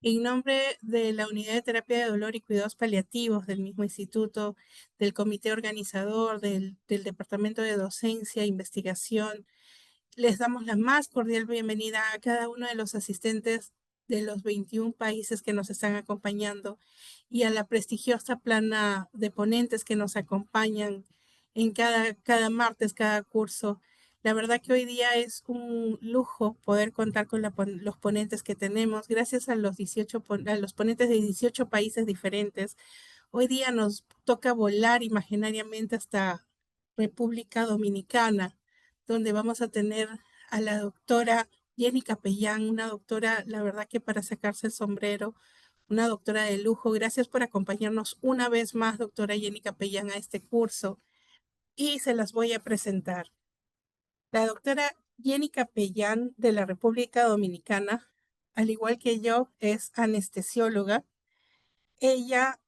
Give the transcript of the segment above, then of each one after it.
En nombre de la Unidad de Terapia de Dolor y Cuidados Paliativos del mismo instituto, del comité organizador, del Departamento de Docencia e Investigación, les damos la más cordial bienvenida a cada uno de los asistentes de los 21 países que nos están acompañando y a la prestigiosa plana de ponentes que nos acompañan en cada martes, cada curso. La verdad que hoy día es un lujo poder contar con los ponentes que tenemos, gracias a a los ponentes de 18 países diferentes. Hoy día nos toca volar imaginariamente hasta República Dominicana, donde vamos a tener a la doctora Jenny Capellán, una doctora, la verdad que para sacarse el sombrero, una doctora de lujo. Gracias por acompañarnos una vez más, doctora Jenny Capellán, a este curso y se las voy a presentar. La doctora Jenny Capellán de la República Dominicana, al igual que yo, es anestesióloga. Ella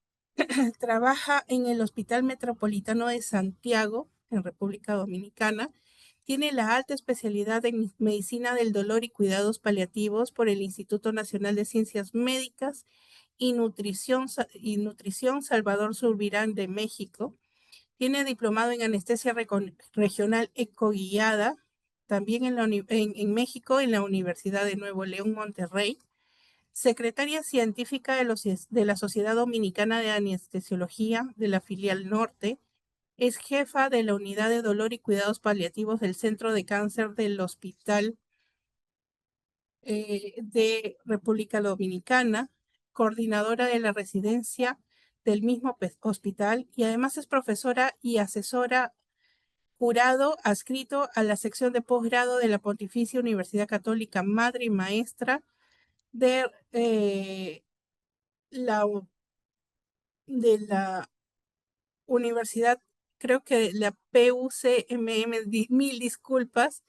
trabaja en el Hospital Metropolitano de Santiago, en República Dominicana. Tiene la alta especialidad en Medicina del Dolor y Cuidados Paliativos por el Instituto Nacional de Ciencias Médicas y Nutrición Salvador Subirán de México. Tiene diplomado en Anestesia Regional Ecoguiada, también en México, en la Universidad de Nuevo León, Monterrey. Secretaria científica de la Sociedad Dominicana de Anestesiología de la filial Norte. Es jefa de la Unidad de Dolor y Cuidados Paliativos del Centro de Cáncer del Hospital de República Dominicana, coordinadora de la residencia del mismo hospital y además es profesora y asesora jurado adscrito a la sección de posgrado de la Pontificia Universidad Católica Madre y Maestra de, la, de la universidad, creo que la PUCMM, mil disculpas,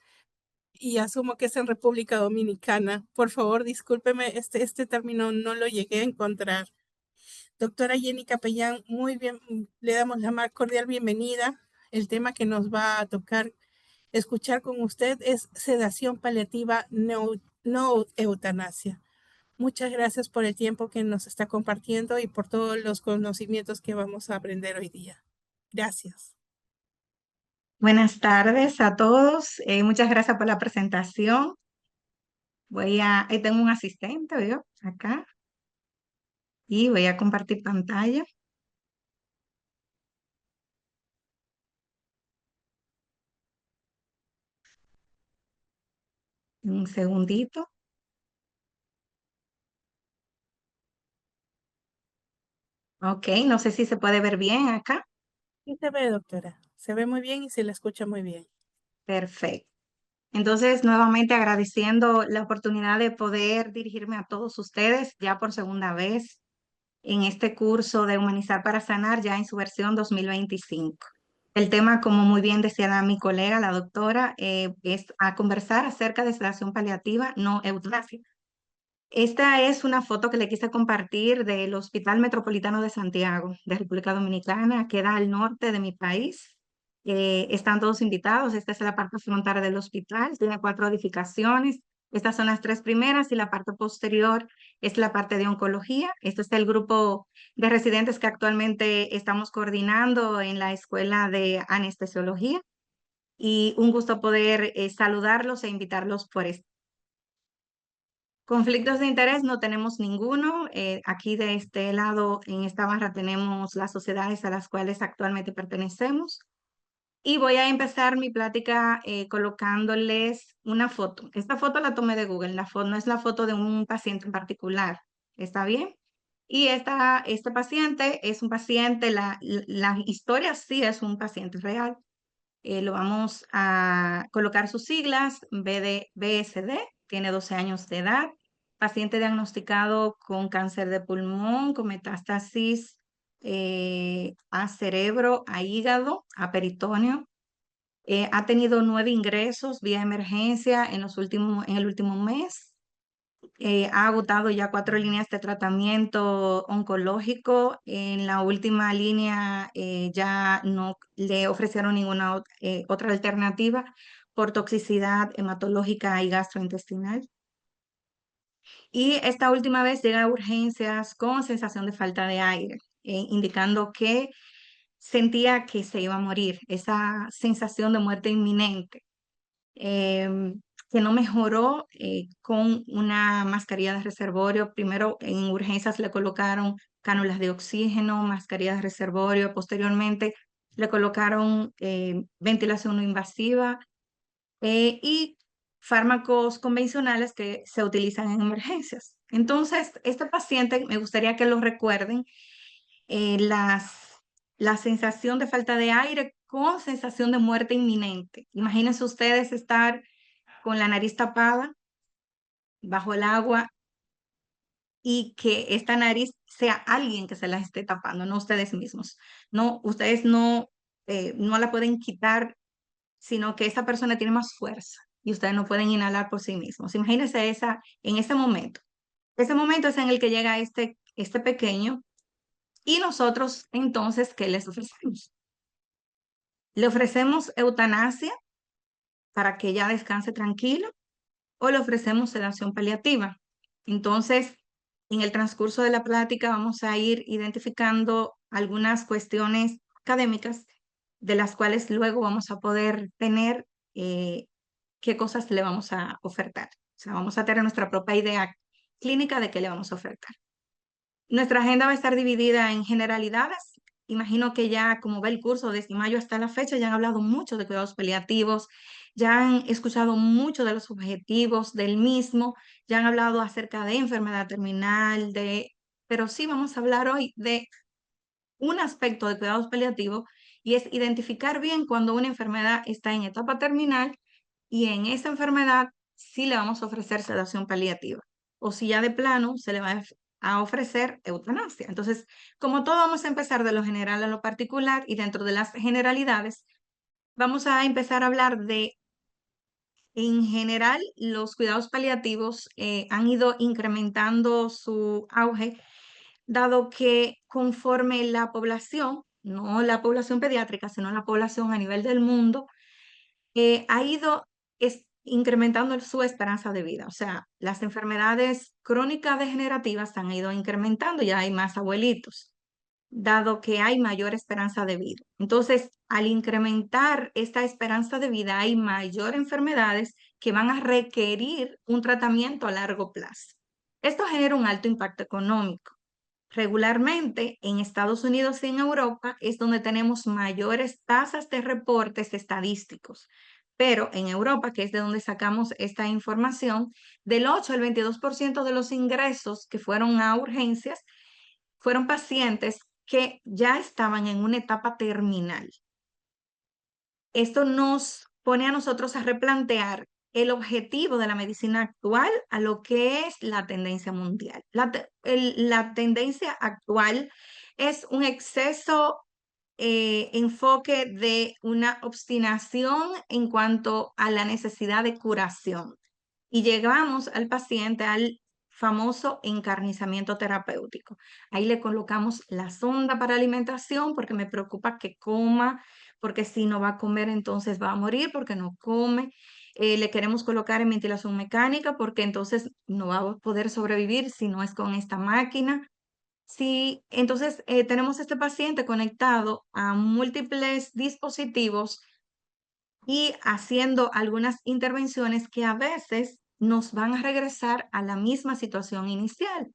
y asumo que es en República Dominicana. Por favor, discúlpeme, este término no lo llegué a encontrar. Doctora Jenny Capellán, muy bien, le damos la más cordial bienvenida. El tema que nos va a tocar escuchar con usted es sedación paliativa, no eutanasia. Muchas gracias por el tiempo que nos está compartiendo y por todos los conocimientos que vamos a aprender hoy día. Gracias. Buenas tardes a todos. Muchas gracias por la presentación. Tengo un asistente, ¿vio? Acá. Y voy a compartir pantalla. Un segundito. Ok, no sé si se puede ver bien acá. Sí se ve, doctora. Se ve muy bien y se la escucha muy bien. Perfecto. Entonces, nuevamente agradeciendo la oportunidad de poder dirigirme a todos ustedes ya por segunda vez en este curso de Humanizar para Sanar, ya en su versión 2025. El tema, como muy bien decía mi colega, la doctora, es a conversar acerca de sedación paliativa, no eutanasia. Esta es una foto que le quise compartir del Hospital Metropolitano de Santiago, de República Dominicana, queda al norte de mi país. Están todos invitados. Esta es la parte frontal del hospital, tiene 4 edificaciones. Estas son las 3 primeras y la parte posterior es la parte de oncología. Este es el grupo de residentes que actualmente estamos coordinando en la Escuela de Anestesiología. Y un gusto poder saludarlos e invitarlos por esto. Conflictos de interés no tenemos ninguno. Aquí de este lado, en esta barra, tenemos las sociedades a las cuales actualmente pertenecemos. Y voy a empezar mi plática colocándoles una foto. Esta foto la tomé de Google. La foto no es la foto de un paciente en particular. ¿Está bien? Y este paciente es un paciente, la historia sí es un paciente real. Lo vamos a colocar sus siglas, BSD, tiene 12 años de edad, paciente diagnosticado con cáncer de pulmón, con metástasis a cerebro, a hígado, a peritoneo. Ha tenido 9 ingresos vía emergencia en el último mes. Ha agotado ya 4 líneas de tratamiento oncológico. En la última línea ya no le ofrecieron ninguna otra alternativa por toxicidad hematológica y gastrointestinal. Y esta última vez llega a urgencias con sensación de falta de aire, indicando que sentía que se iba a morir, esa sensación de muerte inminente, que no mejoró con una mascarilla de reservorio. Primero en urgencias le colocaron cánulas de oxígeno, mascarilla de reservorio, posteriormente le colocaron ventilación no invasiva y fármacos convencionales que se utilizan en emergencias. Entonces, este paciente, me gustaría que lo recuerden, la sensación de falta de aire con sensación de muerte inminente. Imagínense ustedes estar con la nariz tapada bajo el agua y que esta nariz sea alguien que se la esté tapando, no ustedes mismos. No, ustedes no la pueden quitar, sino que esa persona tiene más fuerza y ustedes no pueden inhalar por sí mismos. Imagínense en ese momento. Ese momento es en el que llega este pequeño y nosotros entonces, ¿qué les ofrecemos? Le ofrecemos eutanasia para que ella descanse tranquilo o le ofrecemos sedación paliativa. Entonces, en el transcurso de la plática vamos a ir identificando algunas cuestiones académicas de las cuales luego vamos a poder tener eh, qué cosas le vamos a ofertar. O sea, vamos a tener nuestra propia idea clínica de qué le vamos a ofertar. Nuestra agenda va a estar dividida en generalidades. Imagino que ya, como va el curso desde mayo hasta la fecha, ya han hablado mucho de cuidados paliativos, ya han escuchado mucho de los objetivos del mismo, ya han hablado acerca de enfermedad terminal, pero sí vamos a hablar hoy de un aspecto de cuidados paliativos y es identificar bien cuando una enfermedad está en etapa terminal y en esa enfermedad sí le vamos a ofrecer sedación paliativa o si ya de plano se le va a ofrecer eutanasia. Entonces, como todo, vamos a empezar de lo general a lo particular y dentro de las generalidades vamos a empezar a hablar de, en general, los cuidados paliativos han ido incrementando su auge dado que conforme la población, no la población pediátrica, sino la población a nivel del mundo, ha ido incrementando su esperanza de vida. O sea, las enfermedades crónicas degenerativas han ido incrementando, ya hay más abuelitos, dado que hay mayor esperanza de vida. Entonces, al incrementar esta esperanza de vida, hay mayor enfermedades que van a requerir un tratamiento a largo plazo. Esto genera un alto impacto económico. Regularmente en Estados Unidos y en Europa es donde tenemos mayores tasas de reportes estadísticos, pero en Europa, que es de donde sacamos esta información, del 8 al 22% de los ingresos que fueron a urgencias fueron pacientes que ya estaban en una etapa terminal. Esto nos pone a nosotros a replantear el objetivo de la medicina actual a lo que es la tendencia mundial. La tendencia actual es un exceso enfoque de una obstinación en cuanto a la necesidad de curación. Y llegamos al paciente al famoso encarnizamiento terapéutico. Ahí le colocamos la sonda para alimentación porque me preocupa que coma, porque si no va a comer entonces va a morir porque no come. Le queremos colocar en ventilación mecánica porque entonces no va a poder sobrevivir si no es con esta máquina. Sí, entonces tenemos este paciente conectado a múltiples dispositivos y haciendo algunas intervenciones que a veces nos van a regresar a la misma situación inicial.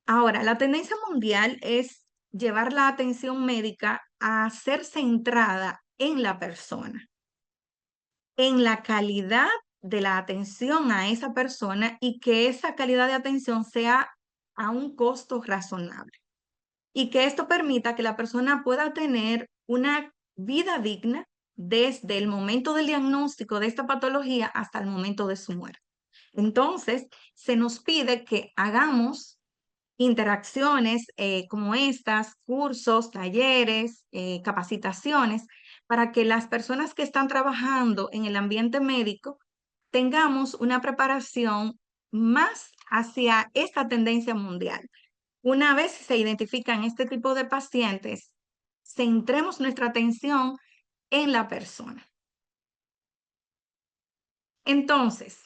Ahora, la tendencia mundial es llevar la atención médica a ser centrada en la persona, en la calidad de la atención a esa persona y que esa calidad de atención sea a un costo razonable y que esto permita que la persona pueda tener una vida digna desde el momento del diagnóstico de esta patología hasta el momento de su muerte. Entonces, se nos pide que hagamos interacciones como estas, cursos, talleres, capacitaciones, para que las personas que están trabajando en el ambiente médico tengamos una preparación más hacia esta tendencia mundial. Una vez se identifican este tipo de pacientes, centremos nuestra atención en la persona. Entonces,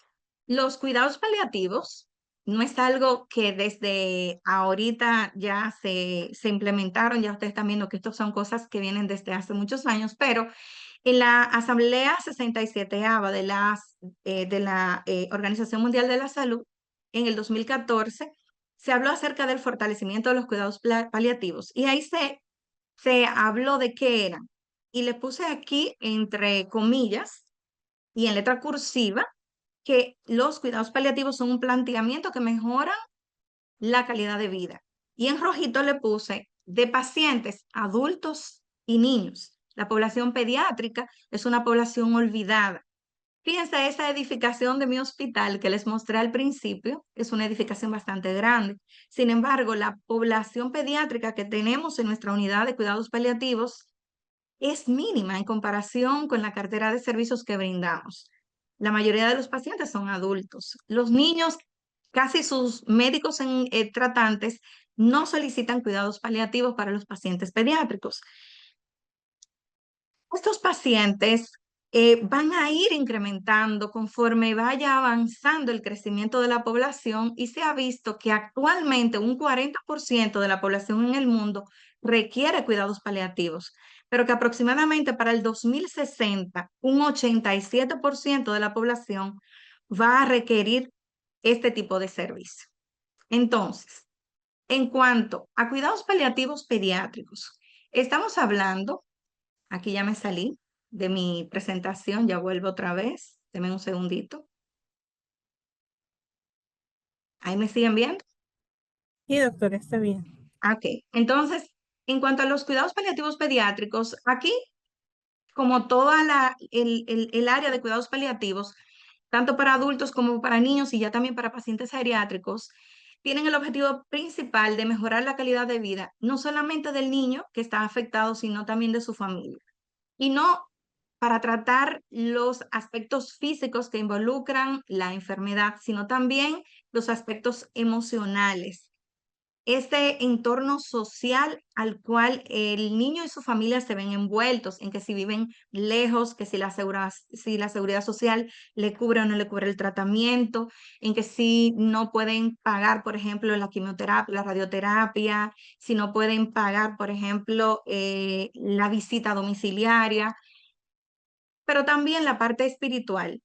los cuidados paliativos no es algo que desde ahorita ya se implementaron, ya ustedes están viendo que estas son cosas que vienen desde hace muchos años, pero en la Asamblea 67 de la Organización Mundial de la Salud, en el 2014, se habló acerca del fortalecimiento de los cuidados paliativos y ahí se habló de qué eran. Y le puse aquí entre comillas y en letra cursiva que los cuidados paliativos son un planteamiento que mejora la calidad de vida. Y en rojito le puse de pacientes adultos y niños. La población pediátrica es una población olvidada. Fíjense, esa edificación de mi hospital que les mostré al principio es una edificación bastante grande. Sin embargo, la población pediátrica que tenemos en nuestra unidad de cuidados paliativos es mínima en comparación con la cartera de servicios que brindamos. La mayoría de los pacientes son adultos. Los niños, casi sus médicos tratantes, no solicitan cuidados paliativos para los pacientes pediátricos. Estos pacientes van a ir incrementando conforme vaya avanzando el crecimiento de la población y se ha visto que actualmente un 40% de la población en el mundo requiere cuidados paliativos, pero que aproximadamente para el 2060 un 87% de la población va a requerir este tipo de servicio. Entonces, en cuanto a cuidados paliativos pediátricos, estamos hablando. Aquí ya me salí de mi presentación, ya vuelvo otra vez. Denme un segundito. ¿Ahí me siguen viendo? Sí, doctora, está bien. Ok, entonces, en cuanto a los cuidados paliativos pediátricos, aquí, como toda el área de cuidados paliativos, tanto para adultos como para niños y ya también para pacientes geriátricos, tienen el objetivo principal de mejorar la calidad de vida, no solamente del niño que está afectado, sino también de su familia. Y no para tratar los aspectos físicos que involucran la enfermedad, sino también los aspectos emocionales. Este entorno social al cual el niño y su familia se ven envueltos, en que si viven lejos, que si la seguridad social le cubre o no le cubre el tratamiento, en que si no pueden pagar, por ejemplo, la quimioterapia, la radioterapia, si no pueden pagar, por ejemplo, la visita domiciliaria, pero también la parte espiritual.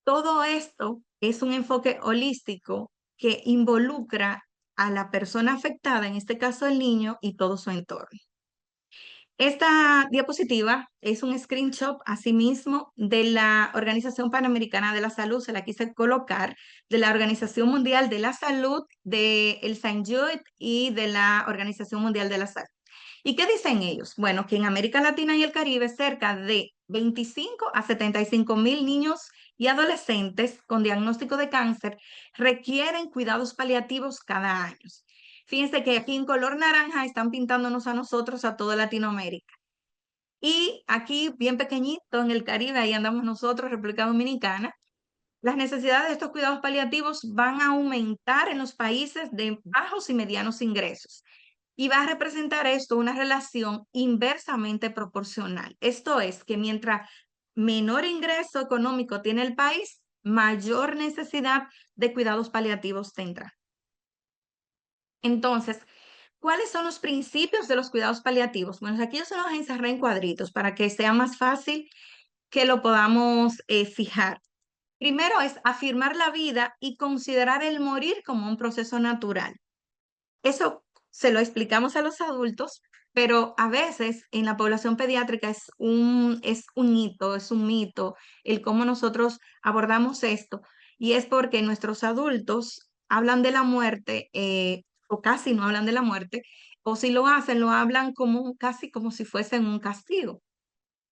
Todo esto es un enfoque holístico que involucra a la persona afectada, en este caso el niño, y todo su entorno. Esta diapositiva es un screenshot asimismo de la Organización Panamericana de la Salud, se la quise colocar, de la Organización Mundial de la Salud, del St. Jude y de la Organización Mundial de la Salud. ¿Y qué dicen ellos? Bueno, que en América Latina y el Caribe cerca de 25 a 75 mil niños y adolescentes con diagnóstico de cáncer requieren cuidados paliativos cada año. Fíjense que aquí en color naranja están pintándonos a nosotros, a toda Latinoamérica. Y aquí, bien pequeñito, en el Caribe, ahí andamos nosotros, República Dominicana. Las necesidades de estos cuidados paliativos van a aumentar en los países de bajos y medianos ingresos. Y va a representar esto una relación inversamente proporcional. Esto es que mientras menor ingreso económico tiene el país, mayor necesidad de cuidados paliativos tendrá. Entonces, ¿cuáles son los principios de los cuidados paliativos? Bueno, aquí yo se los encerré en cuadritos para que sea más fácil que lo podamos fijar. Primero es afirmar la vida y considerar el morir como un proceso natural. Eso se lo explicamos a los adultos, pero a veces en la población pediátrica es un hito, es un mito el cómo nosotros abordamos esto. Y es porque nuestros adultos hablan de la muerte o casi no hablan de la muerte, o si lo hacen, lo hablan como casi como si fuesen un castigo.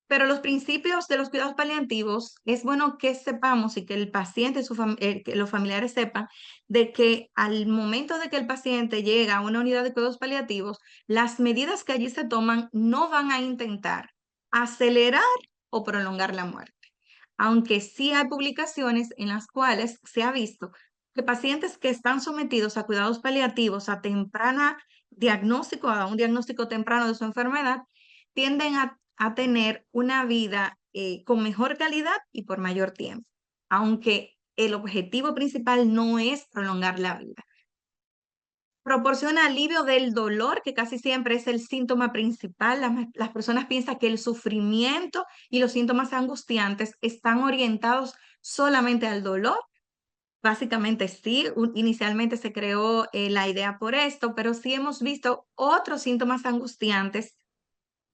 Pero los principios de los cuidados paliativos es bueno que sepamos y que el paciente y que los familiares sepan de que al momento de que el paciente llega a una unidad de cuidados paliativos, las medidas que allí se toman no van a intentar acelerar o prolongar la muerte. Aunque sí hay publicaciones en las cuales se ha visto que pacientes que están sometidos a cuidados paliativos a un diagnóstico temprano de su enfermedad, tienden a tener una vida con mejor calidad y por mayor tiempo. Aunque el objetivo principal no es prolongar la vida. Proporciona alivio del dolor, que casi siempre es el síntoma principal. Las personas piensan que el sufrimiento y los síntomas angustiantes están orientados solamente al dolor. Básicamente sí, inicialmente se creó la idea por esto, pero sí hemos visto otros síntomas angustiantes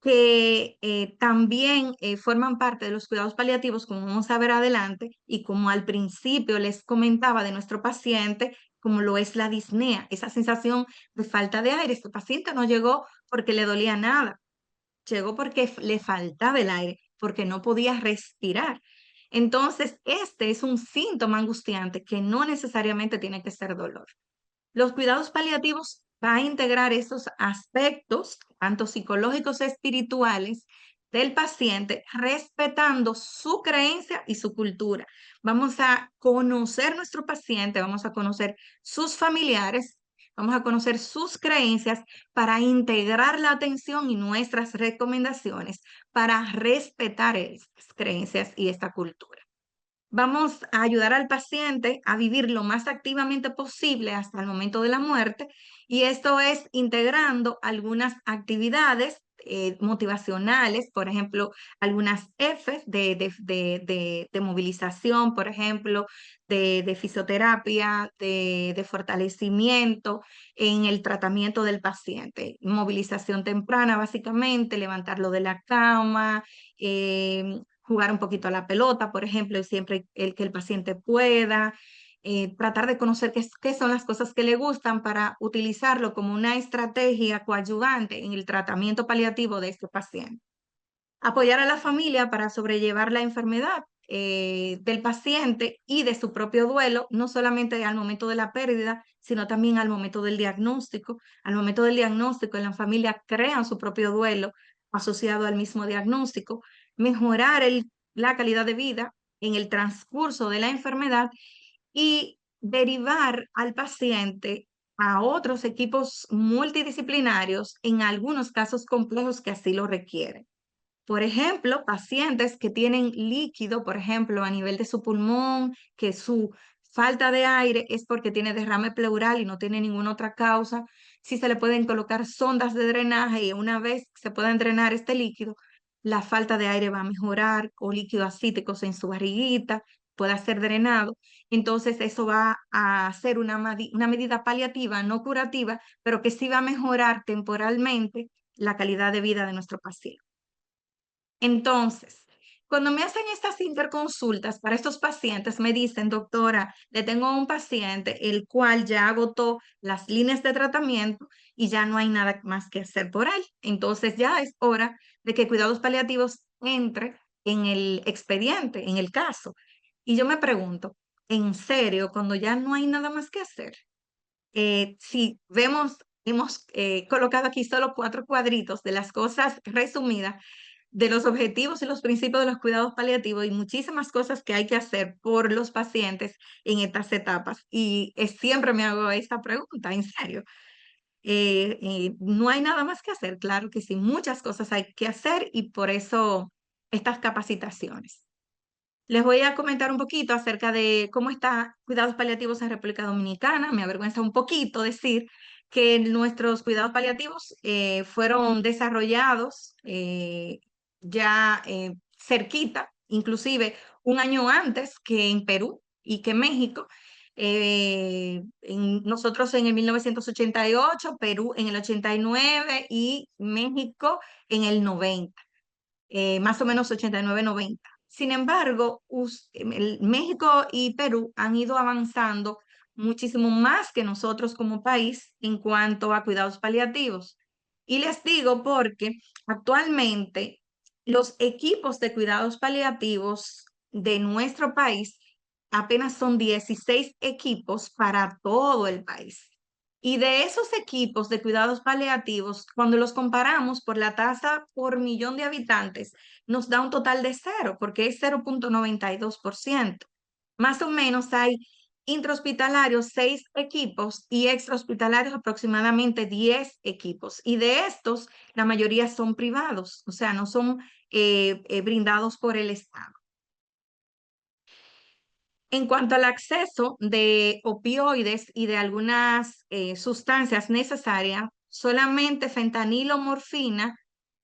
que también forman parte de los cuidados paliativos, como vamos a ver adelante, y como al principio les comentaba de nuestro paciente, como lo es la disnea, esa sensación de falta de aire. Este paciente no llegó porque le dolía nada, llegó porque le faltaba el aire, porque no podía respirar. Entonces, este es un síntoma angustiante que no necesariamente tiene que ser dolor. Los cuidados paliativos va a integrar esos aspectos, tanto psicológicos y espirituales, del paciente, respetando su creencia y su cultura. Vamos a conocer nuestro paciente, vamos a conocer sus familiares, vamos a conocer sus creencias para integrar la atención y nuestras recomendaciones para respetar esas creencias y esta cultura. Vamos a ayudar al paciente a vivir lo más activamente posible hasta el momento de la muerte, y esto es integrando algunas actividades motivacionales, por ejemplo, algunas Fs de movilización, por ejemplo, de fisioterapia, de fortalecimiento en el tratamiento del paciente. Movilización temprana, básicamente, levantarlo de la cama, jugar un poquito a la pelota, por ejemplo, y siempre el que el paciente pueda, tratar de conocer qué son las cosas que le gustan para utilizarlo como una estrategia coadyuvante en el tratamiento paliativo de este paciente. Apoyar a la familia para sobrellevar la enfermedad del paciente y de su propio duelo, no solamente al momento de la pérdida, sino también al momento del diagnóstico. Al momento del diagnóstico, en la familia crean su propio duelo asociado al mismo diagnóstico. Mejorar la calidad de vida en el transcurso de la enfermedad y derivar al paciente a otros equipos multidisciplinarios en algunos casos complejos que así lo requieren. Por ejemplo, pacientes que tienen líquido, por ejemplo, a nivel de su pulmón, que su falta de aire es porque tiene derrame pleural y no tiene ninguna otra causa, si se le pueden colocar sondas de drenaje y una vez se puedan drenar este líquido, la falta de aire va a mejorar, o líquidos ascíticos en su barriguita pueda ser drenado. Entonces eso va a ser una medida paliativa, no curativa, pero que sí va a mejorar temporalmente la calidad de vida de nuestro paciente. Entonces, cuando me hacen estas interconsultas para estos pacientes, me dicen, doctora, le tengo a un paciente el cual ya agotó las líneas de tratamiento y ya no hay nada más que hacer por él. Entonces ya es hora de que cuidados paliativos entre en el expediente, en el caso. Y yo me pregunto, ¿en serio, cuando ya no hay nada más que hacer? Si vemos, hemos colocado aquí solo 4 cuadritos de las cosas resumidas, de los objetivos y los principios de los cuidados paliativos, y muchísimas cosas que hay que hacer por los pacientes en estas etapas. Y siempre me hago esta pregunta, en serio. No hay nada más que hacer, claro que sí, muchas cosas hay que hacer, y por eso estas capacitaciones. Les voy a comentar un poquito acerca de cómo está cuidados paliativos en República Dominicana. Me avergüenza un poquito decir que nuestros cuidados paliativos fueron desarrollados ya cerquita, inclusive un año antes que en Perú y que México. Nosotros en el 1988, Perú en el 89 y México en el 90, más o menos 89-90. Sin embargo, México y Perú han ido avanzando muchísimo más que nosotros como país en cuanto a cuidados paliativos. Y les digo porque actualmente los equipos de cuidados paliativos de nuestro país apenas son 16 equipos para todo el país. Y de esos equipos de cuidados paliativos, cuando los comparamos por la tasa por millón de habitantes, nos da un total de cero, porque es 0,92%. Más o menos hay intrahospitalarios 6 equipos y extrahospitalarios aproximadamente 10 equipos. Y de estos, la mayoría son privados, o sea, no son brindados por el Estado. En cuanto al acceso de opioides y de algunas sustancias necesarias, solamente fentanilo, morfina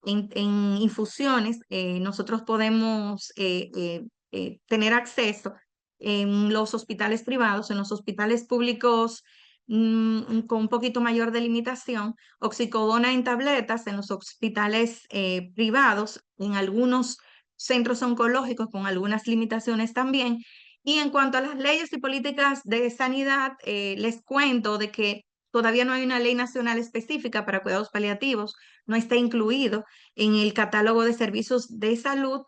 en infusiones, nosotros podemos tener acceso en los hospitales privados, en los hospitales públicos con un poquito mayor de limitación, oxicodona en tabletas en los hospitales privados, en algunos centros oncológicos con algunas limitaciones también. Y en cuanto a las leyes y políticas de sanidad, les cuento de que todavía no hay una ley nacional específica para cuidados paliativos, no está incluido en el catálogo de servicios de salud.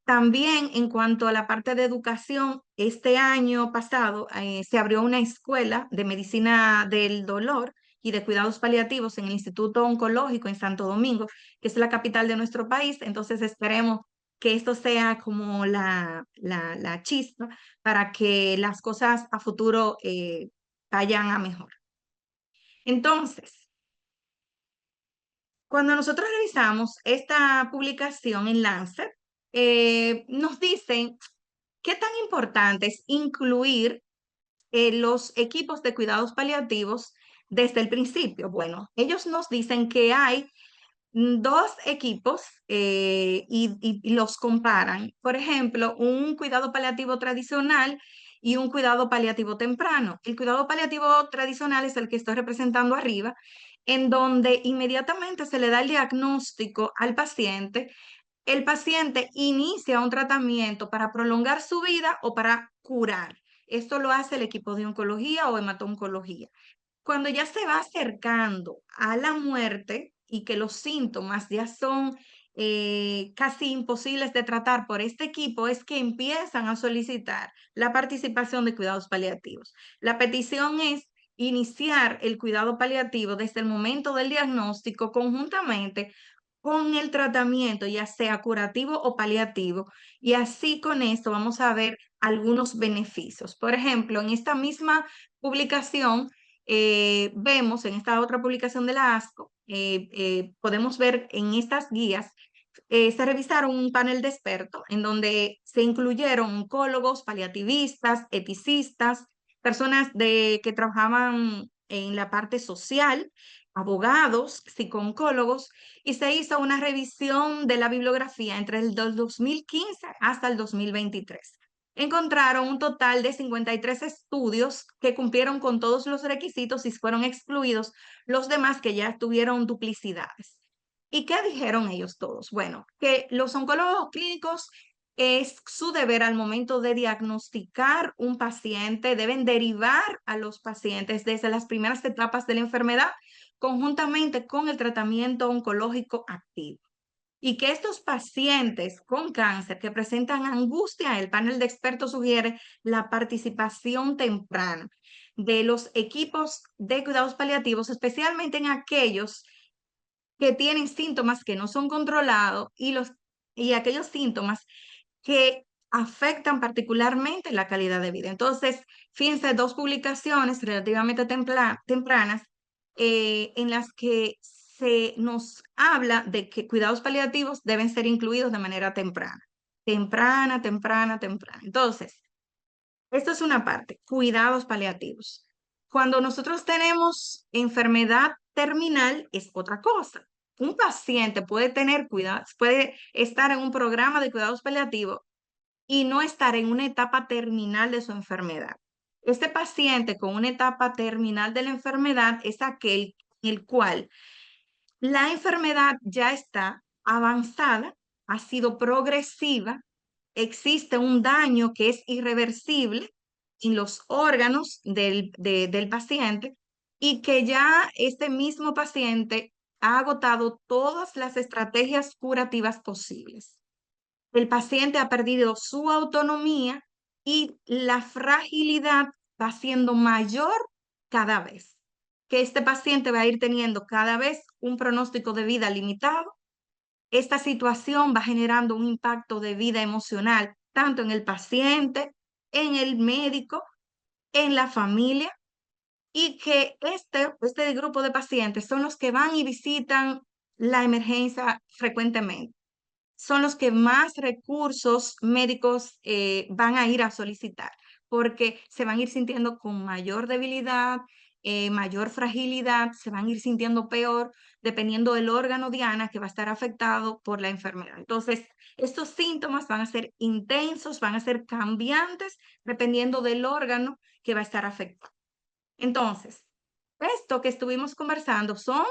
También en cuanto a la parte de educación, este año pasado se abrió una escuela de medicina del dolor y de cuidados paliativos en el Instituto Oncológico en Santo Domingo, que es la capital de nuestro país. Entonces esperemos que esto sea como la chispa para que las cosas a futuro vayan a mejor. Entonces, cuando nosotros revisamos esta publicación en Lancet, nos dicen qué tan importante es incluir los equipos de cuidados paliativos desde el principio. Bueno, ellos nos dicen que hay dos equipos y los comparan. Por ejemplo, un cuidado paliativo tradicional y un cuidado paliativo temprano. El cuidado paliativo tradicional es el que estoy representando arriba, en donde inmediatamente se le da el diagnóstico al paciente. El paciente inicia un tratamiento para prolongar su vida o para curar. Esto lo hace el equipo de oncología o hemato-oncología. Cuando ya se va acercando a la muerte y que los síntomas ya son casi imposibles de tratar por este equipo, es que empiezan a solicitar la participación de cuidados paliativos. La petición es iniciar el cuidado paliativo desde el momento del diagnóstico conjuntamente con el tratamiento, ya sea curativo o paliativo, y así con esto vamos a ver algunos beneficios. Por ejemplo, en esta misma publicación, vemos en esta otra publicación de la ASCO, podemos ver en estas guías, se revisaron un panel de expertos en donde se incluyeron oncólogos, paliativistas, eticistas, personas que trabajaban en la parte social, abogados, psicooncólogos, y se hizo una revisión de la bibliografía entre el 2015 hasta el 2023. Encontraron un total de 53 estudios que cumplieron con todos los requisitos y fueron excluidos los demás que ya tuvieron duplicidades. ¿Y qué dijeron ellos todos? Bueno, que los oncólogos clínicos es su deber al momento de diagnosticar un paciente, deben derivar a los pacientes desde las primeras etapas de la enfermedad conjuntamente con el tratamiento oncológico activo. Y que estos pacientes con cáncer que presentan angustia, el panel de expertos sugiere la participación temprana de los equipos de cuidados paliativos, especialmente en aquellos que tienen síntomas que no son controlados y aquellos síntomas que afectan particularmente la calidad de vida. Entonces, fíjense, dos publicaciones relativamente tempranas en las que se nos habla de que cuidados paliativos deben ser incluidos de manera temprana. Temprana, temprana, temprana. Entonces, esto es una parte, cuidados paliativos. Cuando nosotros tenemos enfermedad terminal es otra cosa. Un paciente puede tener cuidados, puede estar en un programa de cuidados paliativos y no estar en una etapa terminal de su enfermedad. Este paciente con una etapa terminal de la enfermedad es aquel en el cual la enfermedad ya está avanzada, ha sido progresiva, existe un daño que es irreversible en los órganos del paciente y que ya este mismo paciente ha agotado todas las estrategias curativas posibles. El paciente ha perdido su autonomía y la fragilidad va siendo mayor cada vez. Que este paciente va a ir teniendo cada vez un pronóstico de vida limitado. Esta situación va generando un impacto de vida emocional, tanto en el paciente, en el médico, en la familia, y que este grupo de pacientes son los que van y visitan la emergencia frecuentemente, son los que más recursos médicos van a ir a solicitar, porque se van a ir sintiendo con mayor debilidad, mayor fragilidad, se van a ir sintiendo peor dependiendo del órgano diana que va a estar afectado por la enfermedad. Entonces, estos síntomas van a ser intensos, van a ser cambiantes dependiendo del órgano que va a estar afectado. Entonces, esto que estuvimos conversando son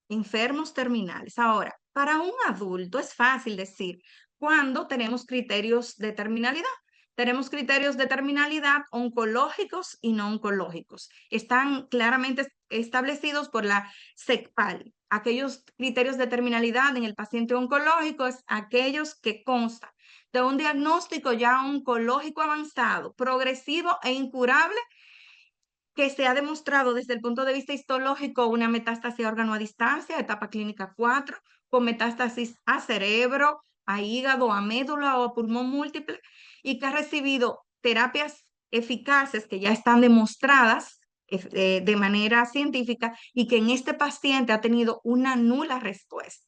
enfermos terminales. Ahora, para un adulto es fácil decir cuándo tenemos criterios de terminalidad. Tenemos criterios de terminalidad oncológicos y no oncológicos. Están claramente establecidos por la SECPAL. Aquellos criterios de terminalidad en el paciente oncológico es aquellos que constan de un diagnóstico ya oncológico avanzado, progresivo e incurable, que se ha demostrado desde el punto de vista histológico una metástasis a órgano a distancia, etapa clínica 4, con metástasis a cerebro, a hígado, a médula o a pulmón múltiple, y que ha recibido terapias eficaces que ya están demostradas de manera científica y que en este paciente ha tenido una nula respuesta.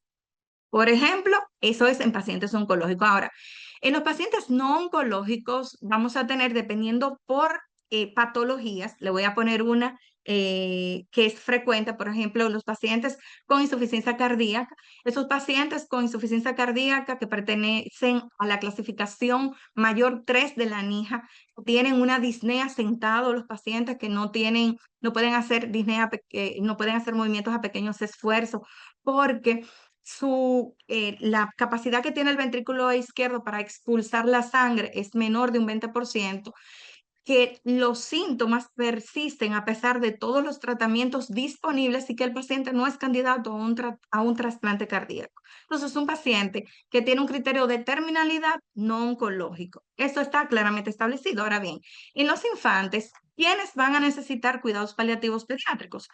Por ejemplo, eso es en pacientes oncológicos. Ahora, en los pacientes no oncológicos vamos a tener, dependiendo por patologías, le voy a poner una que es frecuente, por ejemplo, los pacientes con insuficiencia cardíaca. Esos pacientes con insuficiencia cardíaca que pertenecen a la clasificación mayor 3 de la NIJA, tienen una disnea sentado, los pacientes que no tienen, no pueden hacer disnea, no pueden hacer movimientos a pequeños esfuerzos, porque la capacidad que tiene el ventrículo izquierdo para expulsar la sangre es menor de un 20%, que los síntomas persisten a pesar de todos los tratamientos disponibles y que el paciente no es candidato a un trasplante cardíaco. Entonces, un paciente que tiene un criterio de terminalidad no oncológico. Esto está claramente establecido. Ahora bien, en los infantes, ¿quiénes van a necesitar cuidados paliativos pediátricos?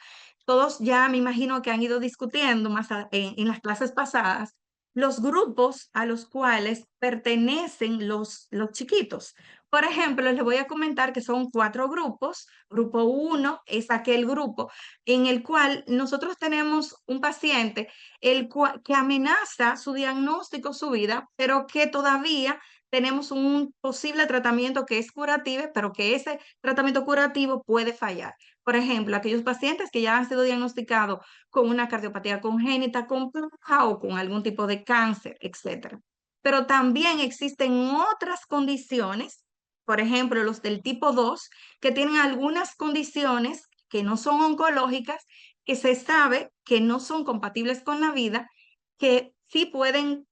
Todos ya me imagino que han ido discutiendo en las clases pasadas los grupos a los cuales pertenecen los chiquitos. Por ejemplo, les voy a comentar que son 4 grupos. Grupo 1 es aquel grupo en el cual nosotros tenemos un paciente que amenaza su diagnóstico, su vida, pero que todavía tenemos un posible tratamiento que es curativo, pero que ese tratamiento curativo puede fallar. Por ejemplo, aquellos pacientes que ya han sido diagnosticados con una cardiopatía congénita compleja o con algún tipo de cáncer, etcétera. Pero también existen otras condiciones, por ejemplo, los del tipo 2, que tienen algunas condiciones que no son oncológicas, que se sabe que no son compatibles con la vida, que sí pueden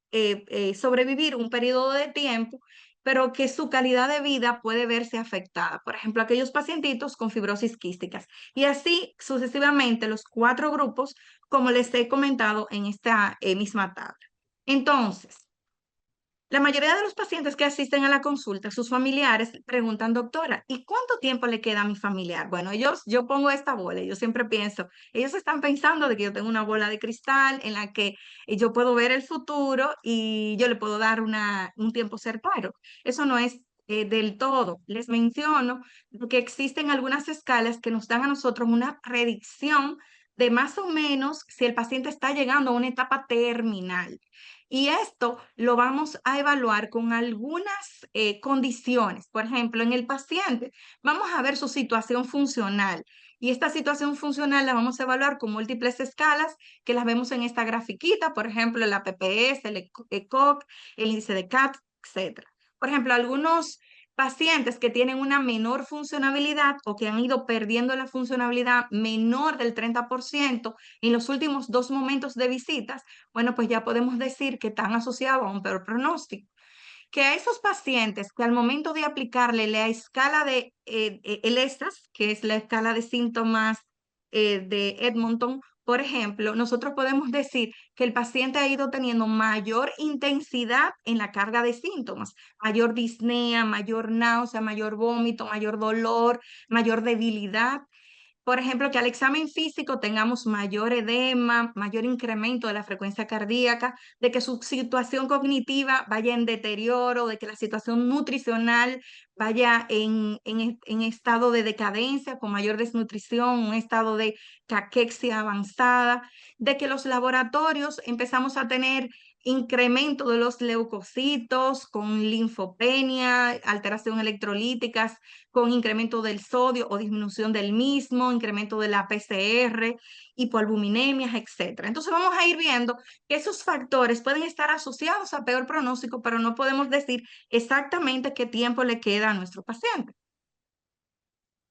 sobrevivir un periodo de tiempo, pero que su calidad de vida puede verse afectada. Por ejemplo, aquellos pacientitos con fibrosis quísticas. Y así sucesivamente los 4 grupos, como les he comentado en esta misma tabla. Entonces, la mayoría de los pacientes que asisten a la consulta, sus familiares preguntan, doctora, ¿y cuánto tiempo le queda a mi familiar? Bueno, yo pongo esta bola, yo siempre pienso, ellos están pensando de que yo tengo una bola de cristal en la que yo puedo ver el futuro y yo le puedo dar un tiempo certero. Eso no es del todo. Les menciono que existen algunas escalas que nos dan a nosotros una predicción de más o menos si el paciente está llegando a una etapa terminal. Y esto lo vamos a evaluar con algunas condiciones. Por ejemplo, en el paciente vamos a ver su situación funcional. Y esta situación funcional la vamos a evaluar con múltiples escalas que las vemos en esta grafiquita, por ejemplo, la PPS, el ECOG, el índice de CAT, etc. Por ejemplo, algunos pacientes que tienen una menor funcionabilidad o que han ido perdiendo la funcionabilidad menor del 30% en los últimos 2 momentos de visitas, bueno, pues ya podemos decir que están asociados a un peor pronóstico. Que a esos pacientes que al momento de aplicarle la escala de el ESAS, que es la escala de síntomas de Edmonton, por ejemplo, nosotros podemos decir que el paciente ha ido teniendo mayor intensidad en la carga de síntomas, mayor disnea, mayor náusea, mayor vómito, mayor dolor, mayor debilidad. Por ejemplo, que al examen físico tengamos mayor edema, mayor incremento de la frecuencia cardíaca, de que su situación cognitiva vaya en deterioro, de que la situación nutricional vaya en estado de decadencia, con mayor desnutrición, un estado de caquexia avanzada, de que los laboratorios empezamos a tener incremento de los leucocitos, con linfopenia, alteración electrolíticas, con incremento del sodio o disminución del mismo, incremento de la PCR, hipoalbuminemias, etcétera. Entonces vamos a ir viendo que esos factores pueden estar asociados a peor pronóstico, pero no podemos decir exactamente qué tiempo le queda a nuestro paciente.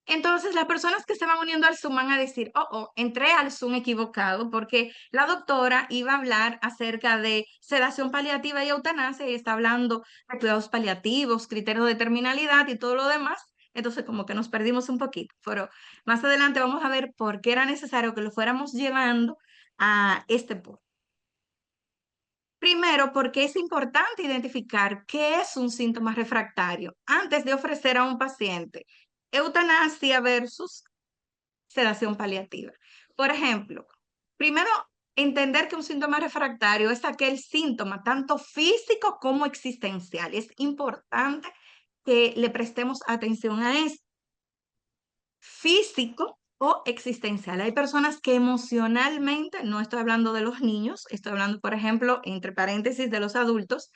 Entonces, las personas que se van uniendo al Zoom van a decir, entré al Zoom equivocado porque la doctora iba a hablar acerca de sedación paliativa y eutanasia y está hablando de cuidados paliativos, criterios de terminalidad y todo lo demás. Entonces, como que nos perdimos un poquito, pero más adelante vamos a ver por qué era necesario que lo fuéramos llevando a este punto. Primero, porque es importante identificar qué es un síntoma refractario antes de ofrecer a un paciente eutanasia versus sedación paliativa. Por ejemplo, primero, entender que un síntoma refractario es aquel síntoma tanto físico como existencial. Es importante que le prestemos atención a esto. Físico o existencial. Hay personas que emocionalmente, no estoy hablando de los niños, estoy hablando, por ejemplo, entre paréntesis, de los adultos,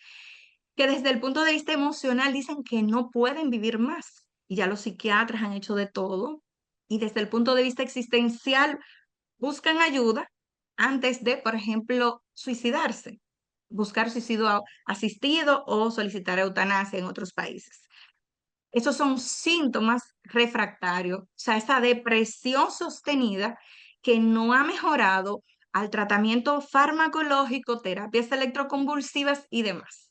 que desde el punto de vista emocional dicen que no pueden vivir más. Y ya los psiquiatras han hecho de todo. Y desde el punto de vista existencial buscan ayuda antes de, por ejemplo, suicidarse, buscar suicidio asistido o solicitar eutanasia en otros países. Esos son síntomas refractarios, o sea, esa depresión sostenida que no ha mejorado al tratamiento farmacológico, terapias electroconvulsivas y demás.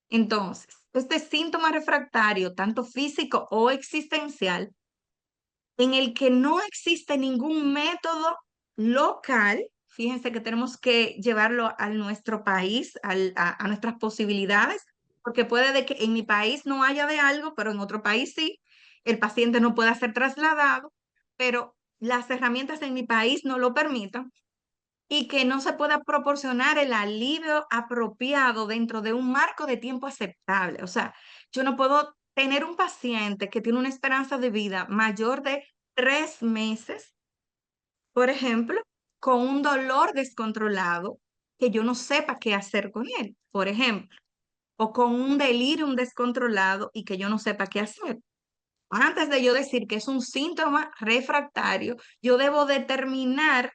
Entonces, este síntoma refractario, tanto físico o existencial, en el que no existe ningún método local, fíjense que tenemos que llevarlo a nuestro país, a nuestras posibilidades, porque puede de que en mi país no haya de algo, pero en otro país sí, el paciente no pueda ser trasladado, pero las herramientas en mi país no lo permitan y que no se pueda proporcionar el alivio apropiado dentro de un marco de tiempo aceptable. O sea, yo no puedo tener un paciente que tiene una esperanza de vida mayor de 3 meses, por ejemplo, con un dolor descontrolado que yo no sepa qué hacer con él, por ejemplo, o con un delirium descontrolado y que yo no sepa qué hacer. Antes de yo decir que es un síntoma refractario, yo debo determinar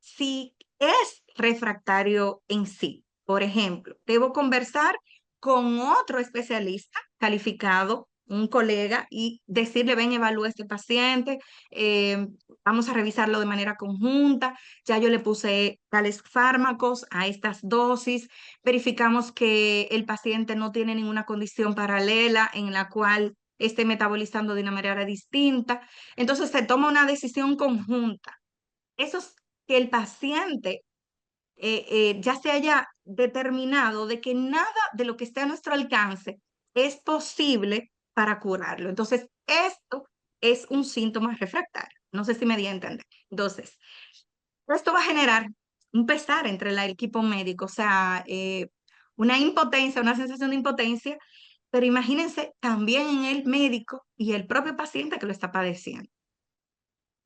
si es refractario en sí. Por ejemplo, debo conversar con otro especialista calificado, un colega, y decirle, ven, evalúa este paciente, vamos a revisarlo de manera conjunta, ya yo le puse tales fármacos a estas dosis, verificamos que el paciente no tiene ninguna condición paralela en la cual esté metabolizando de una manera distinta. Entonces se toma una decisión conjunta. Eso es que el paciente ya se haya determinado de que nada de lo que esté a nuestro alcance es posible para curarlo. Entonces, esto es un síntoma refractario. No sé si me di a entender. Entonces, esto va a generar un pesar entre el equipo médico, o sea, una impotencia, una sensación de impotencia, pero imagínense también en el médico y el propio paciente que lo está padeciendo.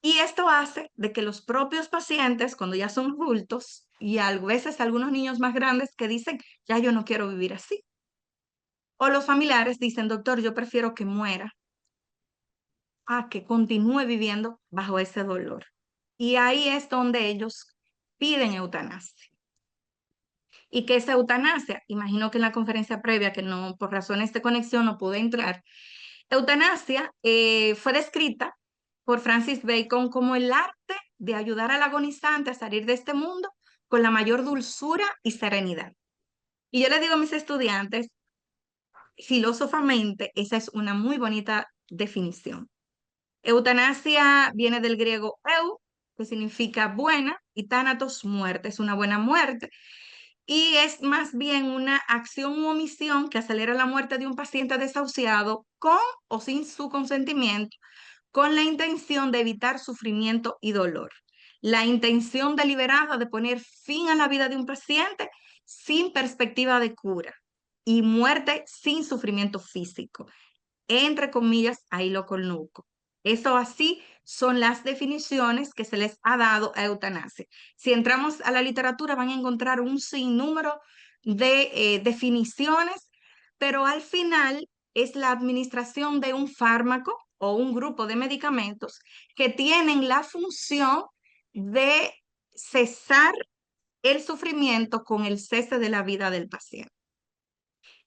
Y esto hace de que los propios pacientes, cuando ya son adultos, y a veces algunos niños más grandes que dicen, ya yo no quiero vivir así. O los familiares dicen, doctor, yo prefiero que muera a que continúe viviendo bajo ese dolor. Y ahí es donde ellos piden eutanasia. ¿Y qué es eutanasia? Imagino que en la conferencia previa, que no, por razones de conexión no pude entrar, eutanasia fue descrita por Francis Bacon como el arte de ayudar al agonizante a salir de este mundo con la mayor dulzura y serenidad. Y yo le digo a mis estudiantes, filósofamente, esa es una muy bonita definición. Eutanasia viene del griego eu, que significa buena, y thanatos, muerte, es una buena muerte. Y es más bien una acción u omisión que acelera la muerte de un paciente desahuciado con o sin su consentimiento, con la intención de evitar sufrimiento y dolor. La intención deliberada de poner fin a la vida de un paciente sin perspectiva de cura y muerte sin sufrimiento físico. Entre comillas, ahí lo coloco. Eso así son las definiciones que se les ha dado a eutanasia. Si entramos a la literatura van a encontrar un sinnúmero de definiciones, pero al final es la administración de un fármaco o un grupo de medicamentos que tienen la función de cesar el sufrimiento con el cese de la vida del paciente.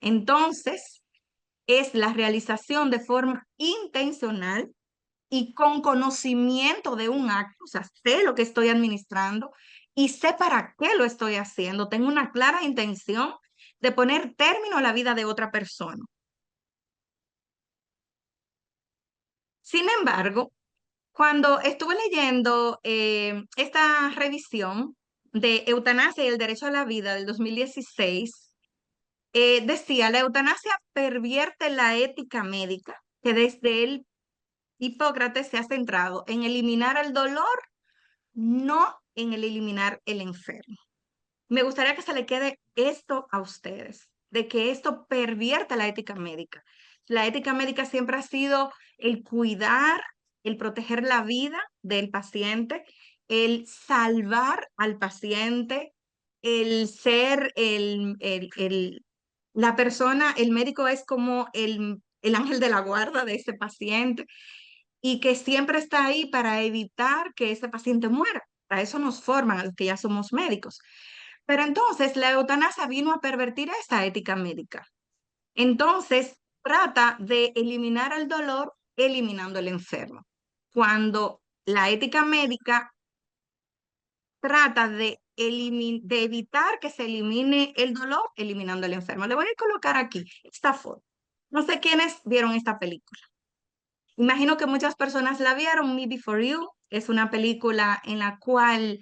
Entonces, es la realización de forma intencional y con conocimiento de un acto, o sea, sé lo que estoy administrando y sé para qué lo estoy haciendo. Tengo una clara intención de poner término a la vida de otra persona. Sin embargo, cuando estuve leyendo esta revisión de eutanasia y el derecho a la vida del 2016, decía, la eutanasia pervierte la ética médica, que desde el Hipócrates se ha centrado en eliminar el dolor, no en el eliminar el enfermo. Me gustaría que se le quede esto a ustedes, de que esto pervierta la ética médica. La ética médica siempre ha sido el cuidar, el proteger la vida del paciente, el salvar al paciente, el ser la persona, el médico es como el ángel de la guarda de ese paciente y que siempre está ahí para evitar que ese paciente muera. Para eso nos forman a los que ya somos médicos. Pero entonces la eutanasia vino a pervertir esa ética médica. Entonces trata de eliminar el dolor eliminando el enfermo. Cuando la ética médica trata de evitar que se elimine el dolor eliminando el enfermo. Le voy a colocar aquí esta foto. No sé quiénes vieron esta película. Imagino que muchas personas la vieron. Me Before You es una película en la cual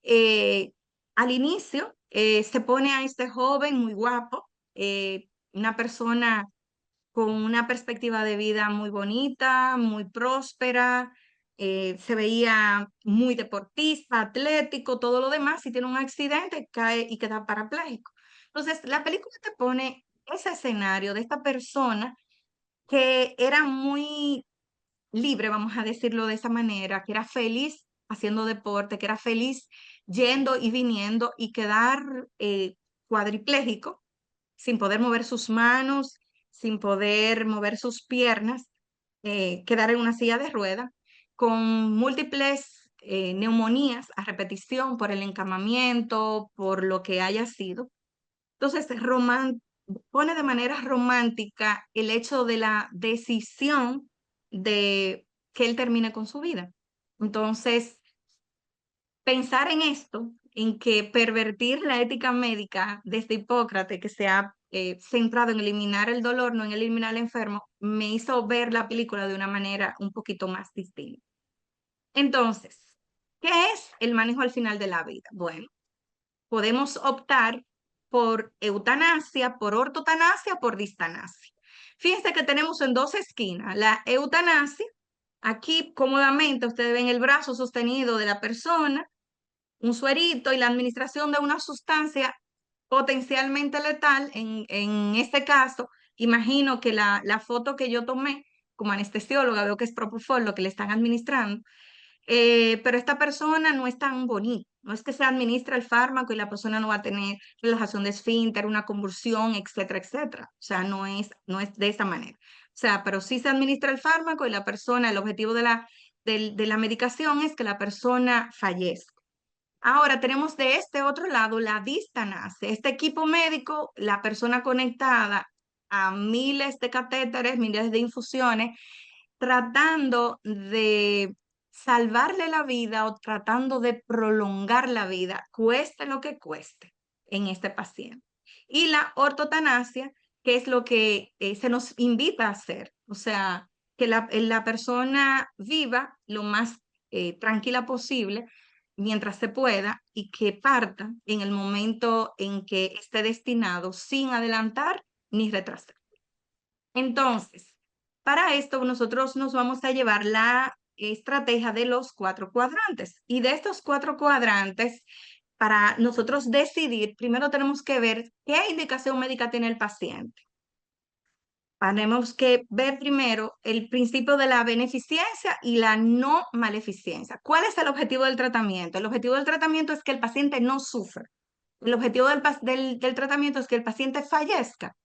eh, al inicio se pone a este joven muy guapo, una persona con una perspectiva de vida muy bonita, muy próspera, se veía muy deportista, atlético, todo lo demás, y tiene un accidente, cae y queda parapléjico. Entonces, la película te pone ese escenario de esta persona que era muy libre, vamos a decirlo de esa manera, que era feliz haciendo deporte, que era feliz yendo y viniendo y quedar cuadripléjico sin poder mover sus manos, sin poder mover sus piernas, quedar en una silla de ruedas, con múltiples neumonías a repetición por el encamamiento, por lo que haya sido. Entonces, pone de manera romántica el hecho de la decisión de que él termine con su vida. Entonces, pensar en esto, en que pervertir la ética médica desde Hipócrates, que se ha centrado en eliminar el dolor, no en eliminar al enfermo, me hizo ver la película de una manera un poquito más distinta. Entonces, ¿qué es el manejo al final de la vida? Bueno, podemos optar por eutanasia, por ortotanasia, por distanasia. Fíjense que tenemos en dos esquinas la eutanasia. Aquí cómodamente ustedes ven el brazo sostenido de la persona, un suerito y la administración de una sustancia potencialmente letal. En este caso, imagino que la foto que yo tomé como anestesióloga, veo que es Propofol lo que le están administrando, pero esta persona no es tan bonita. No es que se administra el fármaco y la persona no va a tener relajación de esfínter, una convulsión, etcétera, etcétera. O sea, no es de esa manera. O sea, pero sí se administra el fármaco y la persona, el objetivo de la medicación es que la persona fallezca. Ahora tenemos de este otro lado la distanasia. Este equipo médico, la persona conectada a miles de catéteres, miles de infusiones, tratando de salvarle la vida o tratando de prolongar la vida, cueste lo que cueste en este paciente. Y la ortotanasia, que es lo que se nos invita a hacer, o sea, que la persona viva lo más tranquila posible mientras se pueda y que parta en el momento en que esté destinado sin adelantar ni retrasar. Entonces, para esto nosotros nos vamos a llevar la estrategia de los cuatro cuadrantes. Y de estos cuatro cuadrantes, para nosotros decidir, primero tenemos que ver qué indicación médica tiene el paciente. Tenemos que ver primero el principio de la beneficencia y la no maleficencia. ¿Cuál es el objetivo del tratamiento? El objetivo del tratamiento es que el paciente no sufra. El objetivo del tratamiento es que el paciente fallezca.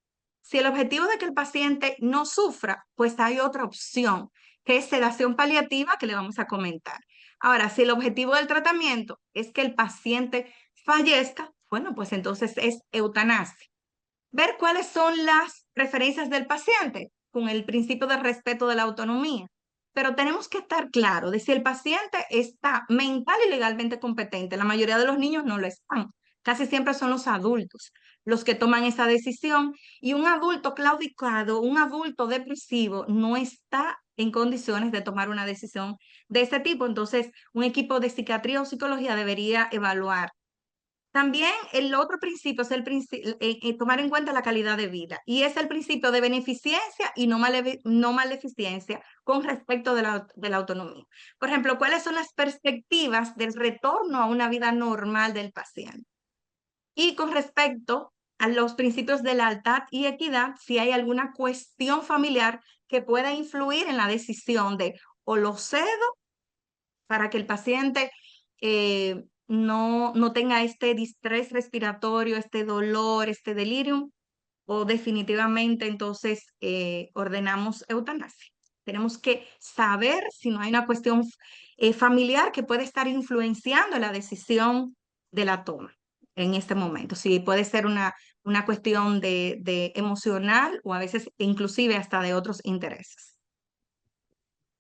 Si el objetivo de que el paciente no sufra, pues hay otra opción, que es sedación paliativa, que le vamos a comentar. Ahora, si el objetivo del tratamiento es que el paciente fallezca, bueno, pues entonces es eutanasia. Ver cuáles son las preferencias del paciente con el principio de respeto de la autonomía. Pero tenemos que estar claros de si el paciente está mental y legalmente competente. La mayoría de los niños no lo están. Casi siempre son los adultos los que toman esa decisión y un adulto claudicado, un adulto depresivo no está en condiciones de tomar una decisión de ese tipo. Entonces, un equipo de psiquiatría o psicología debería evaluar. También el otro principio es el tomar en cuenta la calidad de vida y es el principio de beneficencia y no maleficencia con respecto de la autonomía. Por ejemplo, ¿cuáles son las perspectivas del retorno a una vida normal del paciente? Y con respecto a los principios de lealtad y equidad, si hay alguna cuestión familiar que pueda influir en la decisión de o lo cedo para que el paciente no tenga este distrés respiratorio, este dolor, este delirium, o definitivamente entonces ordenamos eutanasia. Tenemos que saber si no hay una cuestión familiar que puede estar influenciando la decisión de la toma en este momento. Si puede ser una cuestión de emocional o a veces inclusive hasta de otros intereses.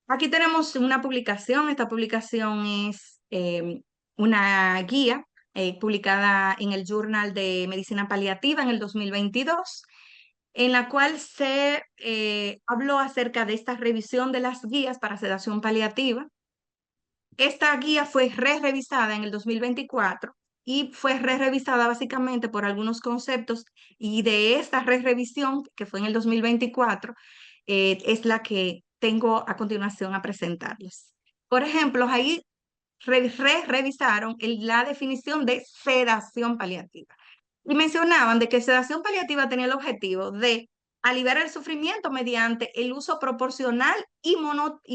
Aquí tenemos una publicación. Esta publicación es una guía publicada en el Journal de Medicina Paliativa en el 2022, en la cual se habló acerca de esta revisión de las guías para sedación paliativa. Esta guía fue re-revisada en el 2024 y fue re-revisada básicamente por algunos conceptos y de esta re-revisión, que fue en el 2024, es la que tengo a continuación a presentarles. Por ejemplo, ahí revisaron la definición de sedación paliativa y mencionaban de que sedación paliativa tenía el objetivo de aliviar el sufrimiento mediante el uso proporcional y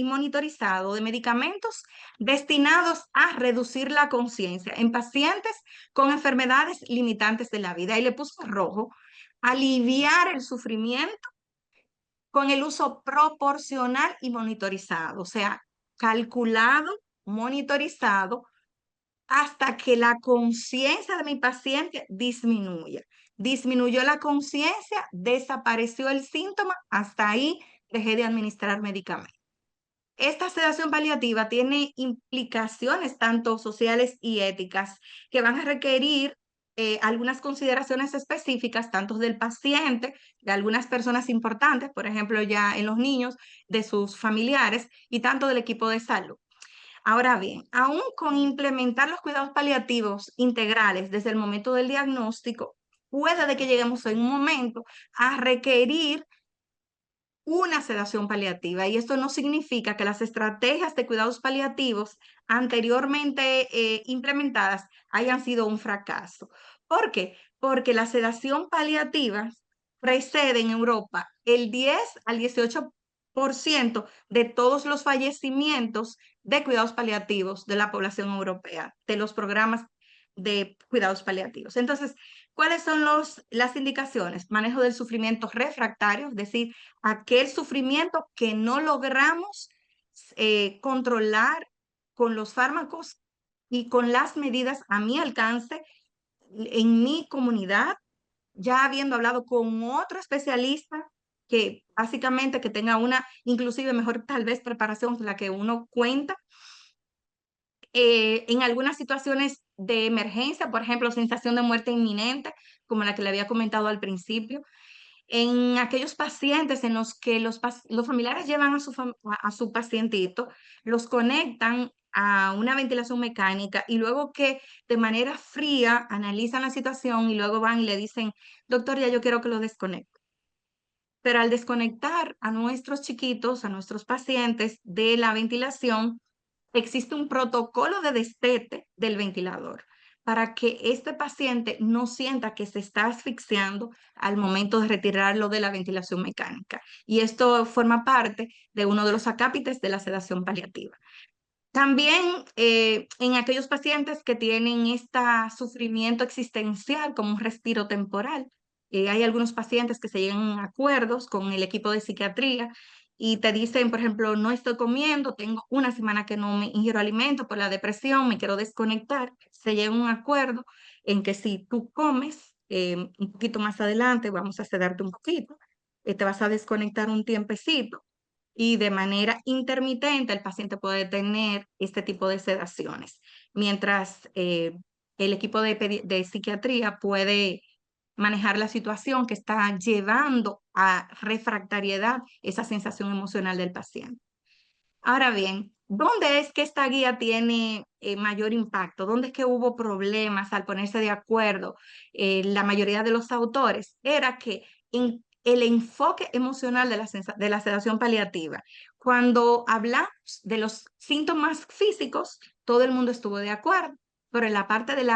monitorizado de medicamentos destinados a reducir la conciencia en pacientes con enfermedades limitantes de la vida. Y le puso rojo, aliviar el sufrimiento con el uso proporcional y monitorizado, o sea, calculado, monitorizado, hasta que la conciencia de mi paciente disminuya. Disminuyó la conciencia, desapareció el síntoma, hasta ahí dejé de administrar medicamentos. Esta sedación paliativa tiene implicaciones tanto sociales y éticas que van a requerir algunas consideraciones específicas, tanto del paciente, de algunas personas importantes, por ejemplo, ya en los niños, de sus familiares y tanto del equipo de salud. Ahora bien, aún con implementar los cuidados paliativos integrales desde el momento del diagnóstico, puede de que lleguemos en un momento a requerir una sedación paliativa y esto no significa que las estrategias de cuidados paliativos anteriormente implementadas hayan sido un fracaso. ¿Por qué? Porque la sedación paliativa precede en Europa el 10 al 18% de todos los fallecimientos de cuidados paliativos de la población europea, de los programas de cuidados paliativos. Entonces, ¿cuáles son las indicaciones? Manejo del sufrimiento refractario, es decir, aquel sufrimiento que no logramos controlar con los fármacos y con las medidas a mi alcance en mi comunidad, ya habiendo hablado con otro especialista que básicamente que tenga una inclusive mejor tal vez preparación que la que uno cuenta. En algunas situaciones de emergencia, por ejemplo, sensación de muerte inminente, como la que le había comentado al principio, en aquellos pacientes en los que los familiares llevan a su pacientito, los conectan a una ventilación mecánica y luego que de manera fría analizan la situación y luego van y le dicen, doctor, ya yo quiero que lo desconecte. Pero al desconectar a nuestros chiquitos, a nuestros pacientes de la ventilación, existe un protocolo de destete del ventilador para que este paciente no sienta que se está asfixiando al momento de retirarlo de la ventilación mecánica. Y esto forma parte de uno de los acápites de la sedación paliativa. También en aquellos pacientes que tienen este sufrimiento existencial como un respiro temporal, hay algunos pacientes que se llegan a acuerdos con el equipo de psiquiatría y te dicen, por ejemplo, no estoy comiendo, tengo una semana que no me ingiero alimento por la depresión, me quiero desconectar. Se llega a un acuerdo en que si tú comes un poquito más adelante, vamos a sedarte un poquito, te vas a desconectar un tiempecito y de manera intermitente el paciente puede tener este tipo de sedaciones, mientras el equipo de psiquiatría puede manejar la situación que está llevando a refractariedad esa sensación emocional del paciente. Ahora bien, ¿dónde es que esta guía tiene mayor impacto? ¿Dónde es que hubo problemas al ponerse de acuerdo? La mayoría de los autores era que en el enfoque emocional de de la sedación paliativa, cuando hablamos de los síntomas físicos, todo el mundo estuvo de acuerdo, pero en la parte de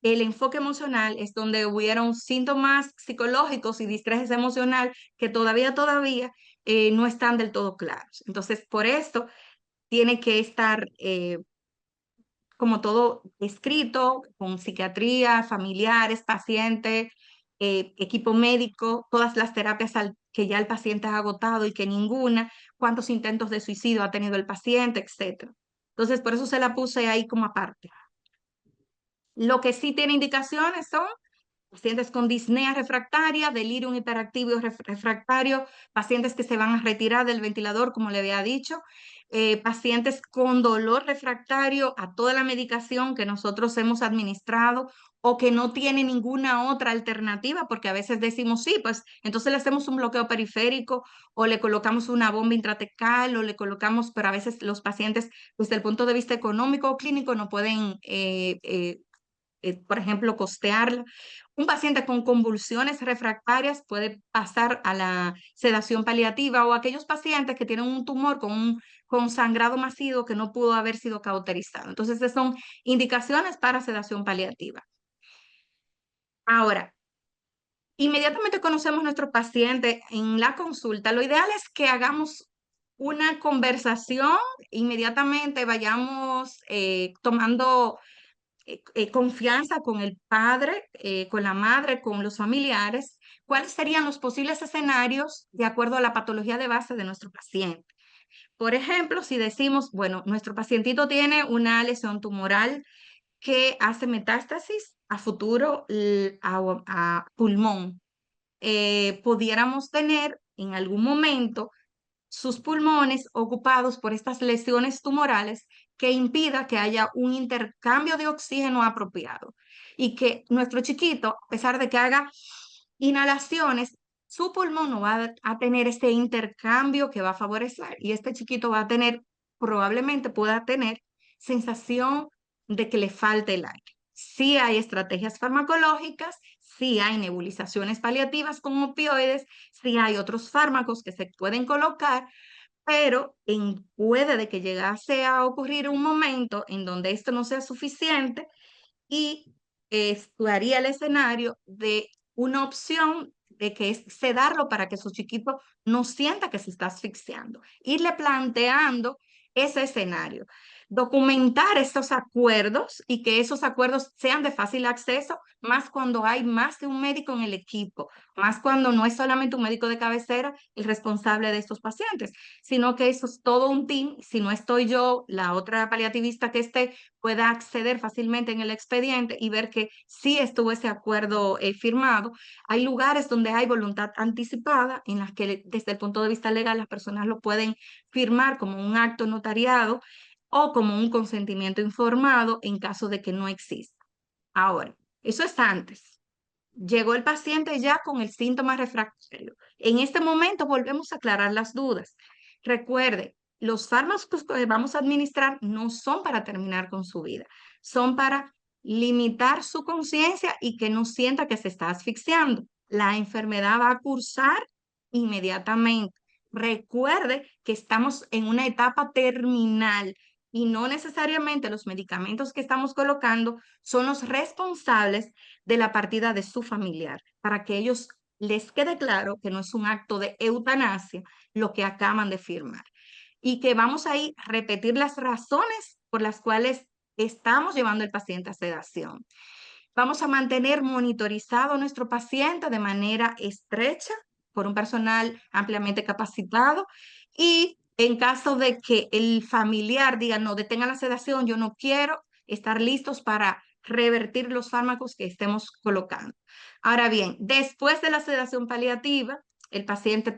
el enfoque emocional es donde hubieron síntomas psicológicos y distrés emocional que todavía no están del todo claros. Entonces, por esto tiene que estar como todo escrito, con psiquiatría, familiares, pacientes, equipo médico, todas las terapias que ya el paciente ha agotado y que ninguna, cuántos intentos de suicidio ha tenido el paciente, etcétera. Entonces, por eso se la puse ahí como aparte. Lo que sí tiene indicaciones son pacientes con disnea refractaria, delirium hiperactivo refractario, pacientes que se van a retirar del ventilador, como le había dicho, pacientes con dolor refractario a toda la medicación que nosotros hemos administrado o que no tiene ninguna otra alternativa, porque a veces decimos, sí, pues entonces le hacemos un bloqueo periférico o le colocamos una bomba intratecal o le colocamos, pero a veces los pacientes desde el punto de vista económico o clínico no pueden por ejemplo, costearla. Un paciente con convulsiones refractarias puede pasar a la sedación paliativa o aquellos pacientes que tienen un tumor con sangrado masivo que no pudo haber sido cauterizado. Entonces, esas son indicaciones para sedación paliativa. Ahora, inmediatamente conocemos a nuestro paciente en la consulta. Lo ideal es que hagamos una conversación, inmediatamente vayamos tomando confianza con el padre, con la madre, con los familiares, cuáles serían los posibles escenarios de acuerdo a la patología de base de nuestro paciente. Por ejemplo, si decimos, bueno, nuestro pacientito tiene una lesión tumoral que hace metástasis a futuro a pulmón, pudiéramos tener en algún momento sus pulmones ocupados por estas lesiones tumorales que impida que haya un intercambio de oxígeno apropiado y que nuestro chiquito, a pesar de que haga inhalaciones, su pulmón no va a tener este intercambio que va a favorecer y este chiquito va a tener, probablemente pueda tener sensación de que le falte el aire. Sí hay estrategias farmacológicas, sí hay nebulizaciones paliativas con opioides, sí hay otros fármacos que se pueden colocar, pero puede de que llegase a ocurrir un momento en donde esto no sea suficiente y estudiaría el escenario de una opción de que es sedarlo para que su chiquito no sienta que se está asfixiando. Irle planteando ese escenario. Documentar estos acuerdos y que esos acuerdos sean de fácil acceso, más cuando hay más de un médico en el equipo, más cuando no es solamente un médico de cabecera el responsable de estos pacientes, sino que eso es todo un team. Si no estoy yo, la otra paliativista que esté pueda acceder fácilmente en el expediente y ver que sí estuvo ese acuerdo firmado. Hay lugares donde hay voluntad anticipada en las que desde el punto de vista legal las personas lo pueden firmar como un acto notariado o como un consentimiento informado en caso de que no exista. Ahora, eso es antes. Llegó el paciente ya con el síntoma refractario. En este momento volvemos a aclarar las dudas. Recuerde, los fármacos que vamos a administrar no son para terminar con su vida, son para limitar su conciencia y que no sienta que se está asfixiando. La enfermedad va a cursar inmediatamente. Recuerde que estamos en una etapa terminal y no necesariamente los medicamentos que estamos colocando son los responsables de la partida de su familiar, para que ellos les quede claro que no es un acto de eutanasia lo que acaban de firmar. y que vamos a ir a repetir las razones por las cuales estamos llevando al paciente a sedación. Vamos a mantener monitorizado a nuestro paciente de manera estrecha por un personal ampliamente capacitado y en caso de que el familiar diga, no, detenga la sedación, yo no quiero, estar listos para revertir los fármacos que estemos colocando. Ahora bien, después de la sedación paliativa, el paciente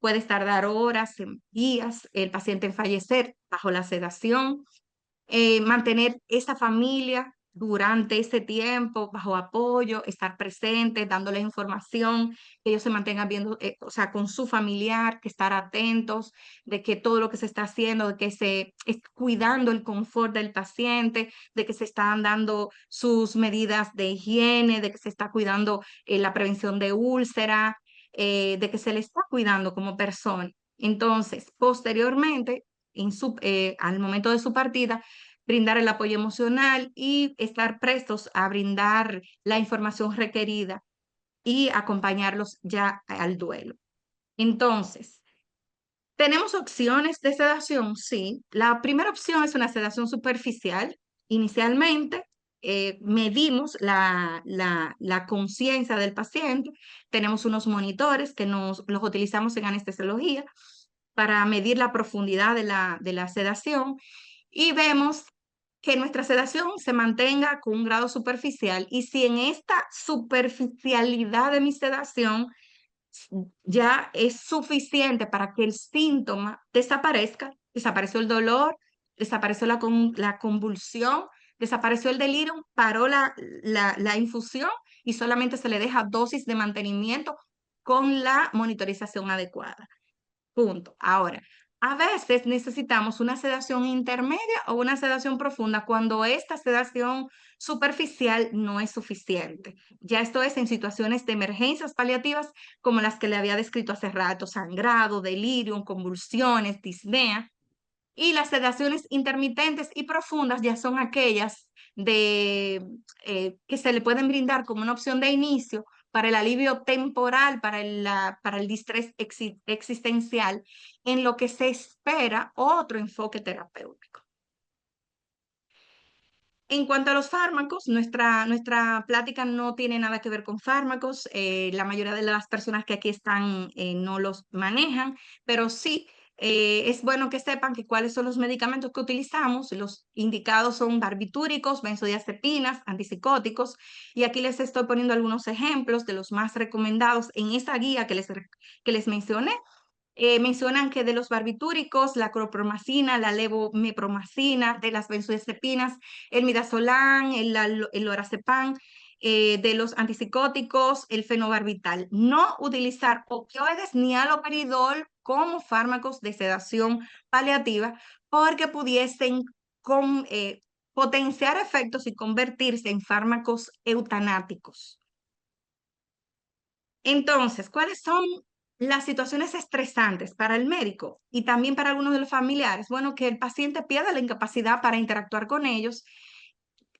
puede tardar horas, días, el paciente en fallecer bajo la sedación, mantener esa familia durante ese tiempo bajo apoyo, estar presente, dándoles información, que ellos se mantengan viendo, o sea, con su familiar, que estar atentos de que todo lo que se está haciendo, de que se es cuidando el confort del paciente, de que se están dando sus medidas de higiene, de que se está cuidando la prevención de úlcera, de que se le está cuidando como persona. Entonces, posteriormente, al momento de su partida, brindar el apoyo emocional y estar prestos a brindar la información requerida y acompañarlos ya al duelo. Entonces, ¿tenemos opciones de sedación? Sí. La primera opción es una sedación superficial. Inicialmente, medimos la conciencia del paciente. Tenemos unos monitores que los utilizamos en anestesiología para medir la profundidad de la sedación y vemos que nuestra sedación se mantenga con un grado superficial y si en esta superficialidad de mi sedación ya es suficiente para que el síntoma desaparezca, desapareció el dolor, desapareció la convulsión, desapareció el delirio, paró la infusión y solamente se le deja dosis de mantenimiento con la monitorización adecuada. Punto. Ahora, a veces necesitamos una sedación intermedia o una sedación profunda cuando esta sedación superficial no es suficiente. Ya esto es en situaciones de emergencias paliativas como las que le había descrito hace rato, sangrado, delirium, convulsiones, disnea. Y las sedaciones intermitentes y profundas ya son aquellas que se le pueden brindar como una opción de inicio para el alivio temporal, para el distrés existencial, en lo que se espera otro enfoque terapéutico. En cuanto a los fármacos, nuestra plática no tiene nada que ver con fármacos. La mayoría de las personas que aquí están no los manejan, pero sí es bueno que sepan que cuáles son los medicamentos que utilizamos. Los indicados son barbitúricos, benzodiazepinas, antipsicóticos. Y aquí les estoy poniendo algunos ejemplos de los más recomendados en esa guía que les mencioné. Mencionan que de los barbitúricos, la clopromacina, la levomepromacina, de las benzodiazepinas, el midazolam, el lorazepam, de los antipsicóticos, el fenobarbital. No utilizar opioides ni haloperidol como fármacos de sedación paliativa porque pudiesen potenciar efectos y convertirse en fármacos eutanáticos. Entonces, ¿cuáles son las situaciones estresantes para el médico y también para algunos de los familiares? Bueno, que el paciente pierda la incapacidad para interactuar con ellos,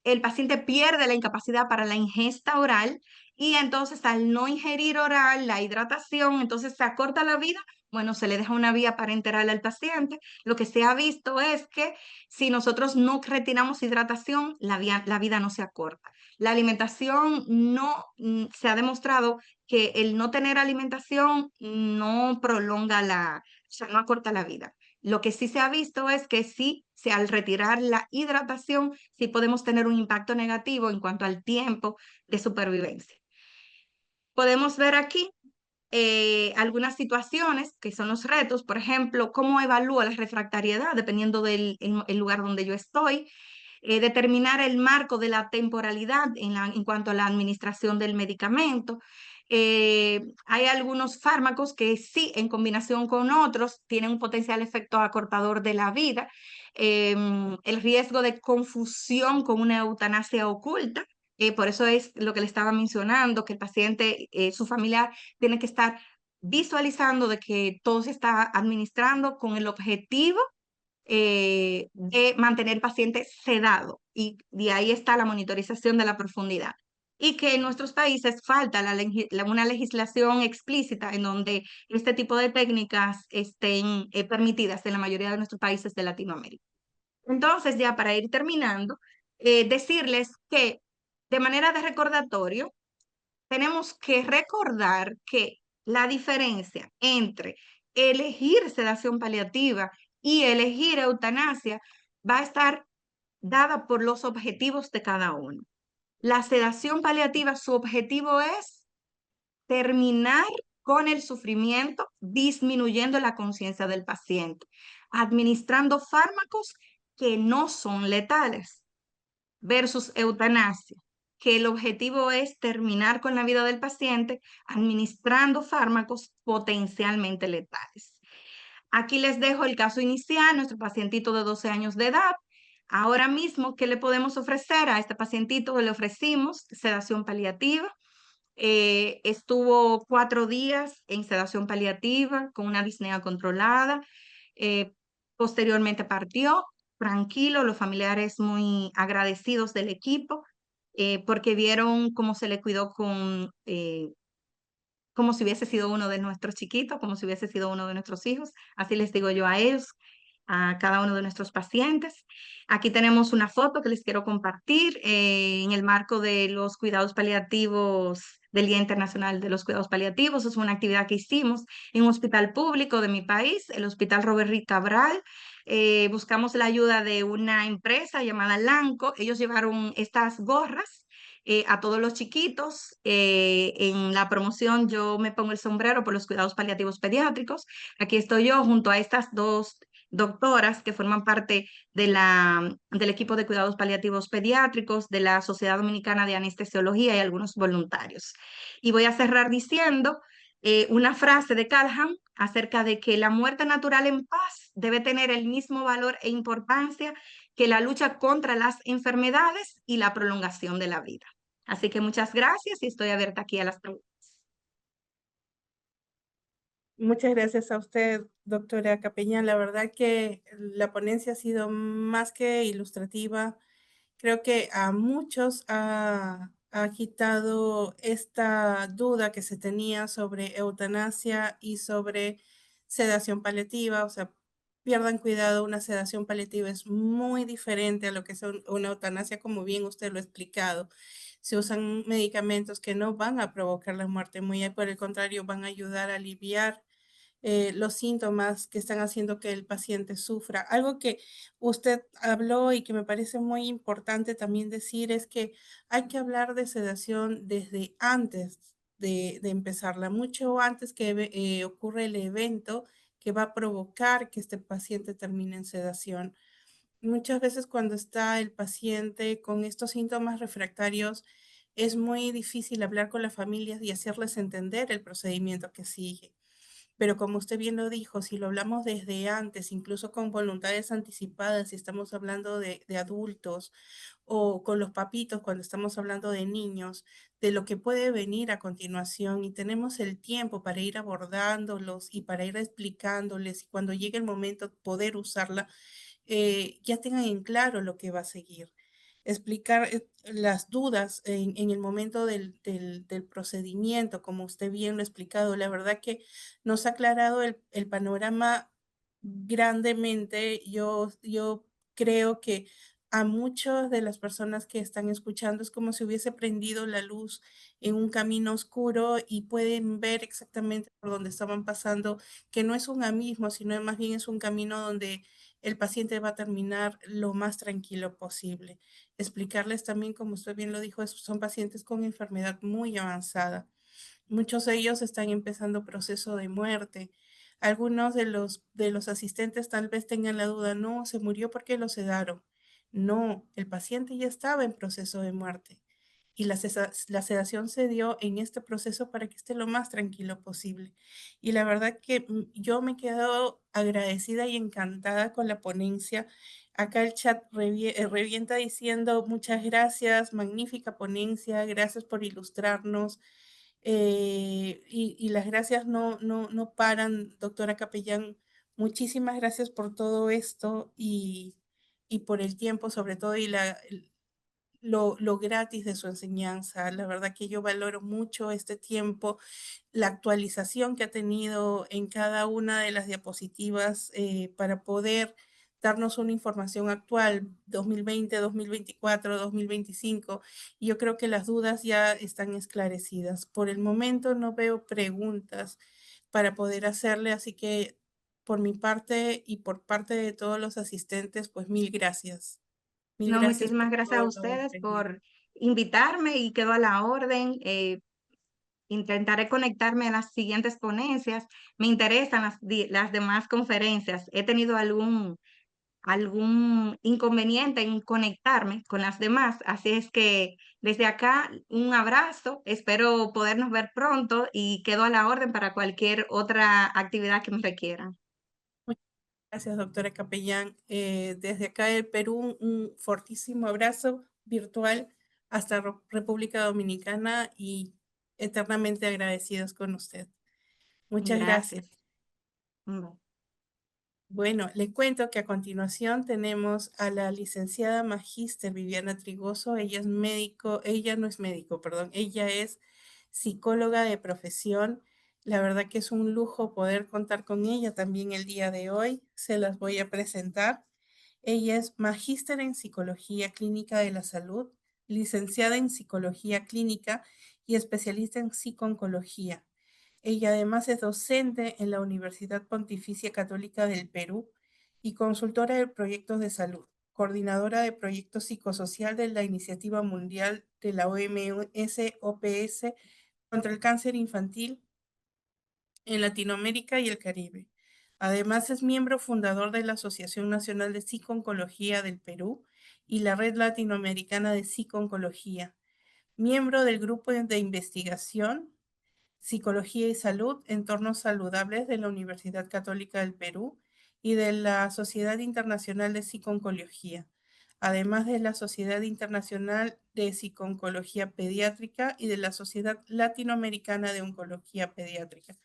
el paciente pierde la incapacidad para la ingesta oral y entonces al no ingerir oral, la hidratación, entonces se acorta la vida. Bueno, se le deja una vía parenteral al paciente. Lo que se ha visto es que si nosotros no retiramos hidratación, la vida no se acorta. La alimentación no se ha demostrado que el no tener alimentación no prolonga o sea, no acorta la vida. Lo que sí se ha visto es que sí, al retirar la hidratación, sí podemos tener un impacto negativo en cuanto al tiempo de supervivencia. Podemos ver aquí algunas situaciones que son los retos, por ejemplo, cómo evalúo la refractariedad dependiendo el lugar donde yo estoy, determinar el marco de la temporalidad en cuanto a la administración del medicamento. Hay algunos fármacos que sí, en combinación con otros, tienen un potencial efecto acortador de la vida. El riesgo de confusión con una eutanasia oculta. Por eso es lo que le estaba mencionando, que el paciente, su familiar, tiene que estar visualizando de que todo se está administrando con el objetivo de mantener el paciente sedado y de ahí está la monitorización de la profundidad. y que en nuestros países falta una legislación explícita en donde este tipo de técnicas estén permitidas en la mayoría de nuestros países de Latinoamérica. Entonces, ya para ir terminando, decirles que de manera de recordatorio, tenemos que recordar que la diferencia entre elegir sedación paliativa y elegir eutanasia va a estar dada por los objetivos de cada uno. La sedación paliativa, su objetivo es terminar con el sufrimiento, disminuyendo la conciencia del paciente, administrando fármacos que no son letales versus eutanasia, que el objetivo es terminar con la vida del paciente administrando fármacos potencialmente letales. Aquí les dejo el caso inicial, nuestro pacientito de 12 años de edad. Ahora mismo, ¿qué le podemos ofrecer a este pacientito? Le ofrecimos sedación paliativa. Estuvo 4 días en sedación paliativa con una disnea controlada. Eh, Posteriormente partió tranquilo, los familiares muy agradecidos del equipo porque vieron cómo se le cuidó como si hubiese sido uno de nuestros chiquitos, como si hubiese sido uno de nuestros hijos. Así les digo yo a ellos, a cada uno de nuestros pacientes. Aquí tenemos una foto que les quiero compartir en el marco de los cuidados paliativos del Día Internacional de los Cuidados Paliativos. Es una actividad que hicimos en un hospital público de mi país, el Hospital Robert Rick Cabral. Buscamos la ayuda de una empresa llamada Lanco. Ellos llevaron estas gorras a todos los chiquitos. En la promoción yo me pongo el sombrero por los cuidados paliativos pediátricos. Aquí estoy yo junto a estas dos doctoras que forman parte del equipo de cuidados paliativos pediátricos de la Sociedad Dominicana de Anestesiología y algunos voluntarios. Y voy a cerrar diciendo una frase de Calham acerca de que la muerte natural en paz debe tener el mismo valor e importancia que la lucha contra las enfermedades y la prolongación de la vida. Así que muchas gracias y estoy abierta aquí a las preguntas. Muchas gracias a usted, doctora Capellán. La verdad que la ponencia ha sido más que ilustrativa. Creo que a muchos ha quitado esta duda que se tenía sobre eutanasia y sobre sedación paliativa. O sea, pierdan cuidado, una sedación paliativa es muy diferente a lo que es una eutanasia, como bien usted lo ha explicado. Se usan medicamentos que no van a provocar la muerte, muy por el contrario, van a ayudar a aliviar los síntomas que están haciendo que el paciente sufra. Algo que usted habló y que me parece muy importante también decir es que hay que hablar de sedación desde antes de empezarla, mucho antes que ocurre el evento que va a provocar que este paciente termine en sedación. Muchas veces cuando está el paciente con estos síntomas refractarios, es muy difícil hablar con las familias y hacerles entender el procedimiento que sigue. Pero como usted bien lo dijo, si lo hablamos desde antes, incluso con voluntades anticipadas, si estamos hablando de adultos o con los papitos cuando estamos hablando de niños, de lo que puede venir a continuación y tenemos el tiempo para ir abordándolos y para ir explicándoles y cuando llegue el momento poder usarla, ya tengan en claro lo que va a seguir. Explicar las dudas en el momento del procedimiento, como usted bien lo ha explicado. La verdad que nos ha aclarado el panorama grandemente. Yo creo que a muchas de las personas que están escuchando es como si hubiese prendido la luz en un camino oscuro y pueden ver exactamente por dónde estaban pasando, que no es un abismo, sino más bien es un camino donde el paciente va a terminar lo más tranquilo posible. Explicarles también, como usted bien lo dijo, son pacientes con enfermedad muy avanzada. Muchos de ellos están empezando proceso de muerte. Algunos de los asistentes tal vez tengan la duda, no, se murió porque lo sedaron. No, el paciente ya estaba en proceso de muerte y la sedación se dio en este proceso para que esté lo más tranquilo posible. Y la verdad que yo me he quedado agradecida y encantada con la ponencia. Acá el chat revienta diciendo muchas gracias, magnífica ponencia, gracias por ilustrarnos. Y las gracias no paran, doctora Capellán. Muchísimas gracias por todo esto y por el tiempo sobre todo y lo gratis de su enseñanza. La verdad que yo valoro mucho este tiempo, la actualización que ha tenido en cada una de las diapositivas para poder darnos una información actual, 2020, 2024, 2025, y yo creo que las dudas ya están esclarecidas. Por el momento no veo preguntas para poder hacerle, así que por mi parte y por parte de todos los asistentes, pues mil gracias. Mil No, gracias muchísimas por gracias a todo lo ustedes aprendido. por invitarme y quedo a la orden. Intentaré conectarme a las siguientes ponencias. Me interesan las demás conferencias. He tenido algún inconveniente en conectarme con las demás, así es que desde acá un abrazo. Espero podernos ver pronto y quedo a la orden para cualquier otra actividad que me requieran. Muchas gracias, doctora Capellán. Desde acá del Perú, un fortísimo abrazo virtual hasta República Dominicana y eternamente agradecidos con usted. Muchas gracias. Gracias. Bye. Bueno, le cuento que a continuación tenemos a la licenciada magíster Viviana Trigoso. Ella es médico, ella no es médico, perdón, ella es psicóloga de profesión. La verdad que es un lujo poder contar con ella también el día de hoy. Se las voy a presentar. Ella es magíster en psicología clínica de la salud, licenciada en psicología clínica y especialista en psicooncología. Ella además es docente en la Universidad Pontificia Católica del Perú y consultora de proyectos de salud, coordinadora de proyectos psicosocial de la Iniciativa Mundial de la OMS-OPS contra el cáncer infantil en Latinoamérica y el Caribe. Además es miembro fundador de la Asociación Nacional de Psicooncología del Perú y la Red Latinoamericana de Psicooncología, miembro del Grupo de Investigación Psicología y Salud, Entornos Saludables de la Universidad Católica del Perú y de la Sociedad Internacional de Psiconcología, además de la Sociedad Internacional de Psiconcología Pediátrica y de la Sociedad Latinoamericana de Oncología Pediátrica.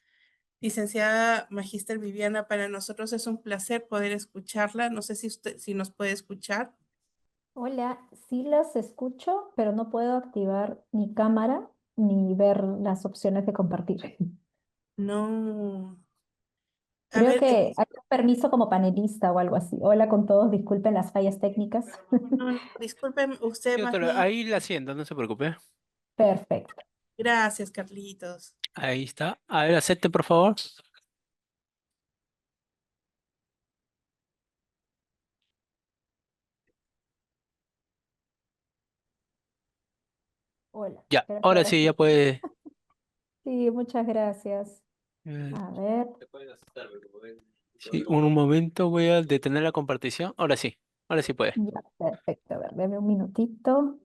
Licenciada Magíster Viviana, para nosotros es un placer poder escucharla. No sé si usted, si nos puede escuchar. Hola, sí las escucho, pero no puedo activar ni cámara ni ver las opciones de compartir. No. A Creo ver, que hay un permiso como panelista o algo así. Hola con todos, disculpen las fallas técnicas. no, no, disculpen usted Sí, más doctora, bien. ahí la siento, no se preocupe. Perfecto. Gracias, Carlitos. Ahí está. A ver, acepte, por favor. Hola, Ya, creo que ahora ahora sí, sí. ya puede. Sí, muchas gracias. eh, A ver, Sí, un momento, voy a detener la compartición. Ahora sí puede. ya, perfecto. A ver, deme un minutito.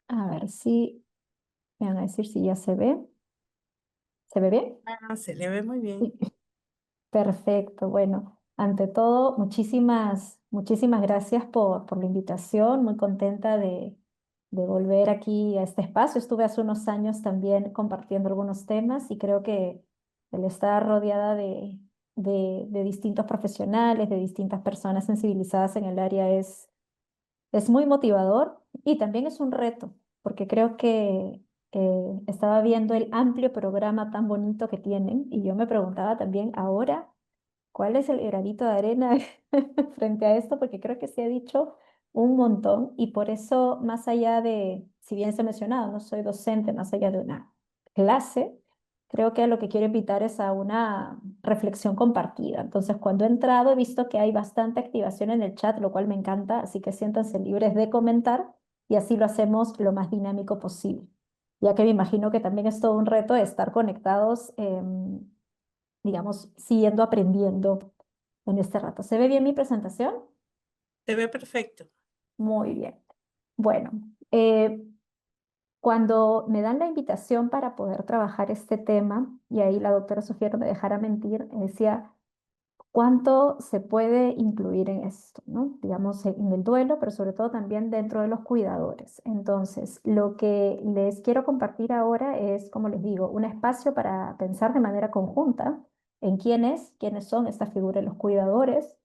A ver si me van a decir si ya se ve. ¿Se ve bien? Ah, se le ve muy Sí. bien. Perfecto. Bueno, ante todo, muchísimas gracias por la invitación. Muy contenta de volver aquí a este espacio. Estuve hace unos años también compartiendo algunos temas y creo que el estar rodeada de distintos profesionales, de distintas personas sensibilizadas en el área es muy motivador y también es un reto, porque creo que estaba viendo el amplio programa tan bonito que tienen y yo me preguntaba también ahora, ¿cuál es el granito de arena frente a esto? Porque creo que se ha dicho un montón y por eso, más allá de, si bien se ha mencionado, no soy docente, más allá de una clase, creo que lo que quiero invitar es a una reflexión compartida. Entonces, cuando he entrado, he visto que hay bastante activación en el chat, lo cual me encanta, así que siéntanse libres de comentar y así lo hacemos lo más dinámico posible, ya que me imagino que también es todo un reto estar conectados, digamos, siguiendo aprendiendo en este rato. ¿Se ve bien mi presentación? Se ve perfecto. Muy bien. Bueno, eh, cuando me dan la invitación para poder trabajar este tema, y ahí la doctora Sofía no me dejara mentir, me decía, ¿cuánto se puede incluir en esto, ¿no? Digamos, en el duelo, pero sobre todo también dentro de los cuidadores. Entonces, lo que les quiero compartir ahora es, como les digo, un espacio para pensar de manera conjunta en quiénes son esta figura de los cuidadores,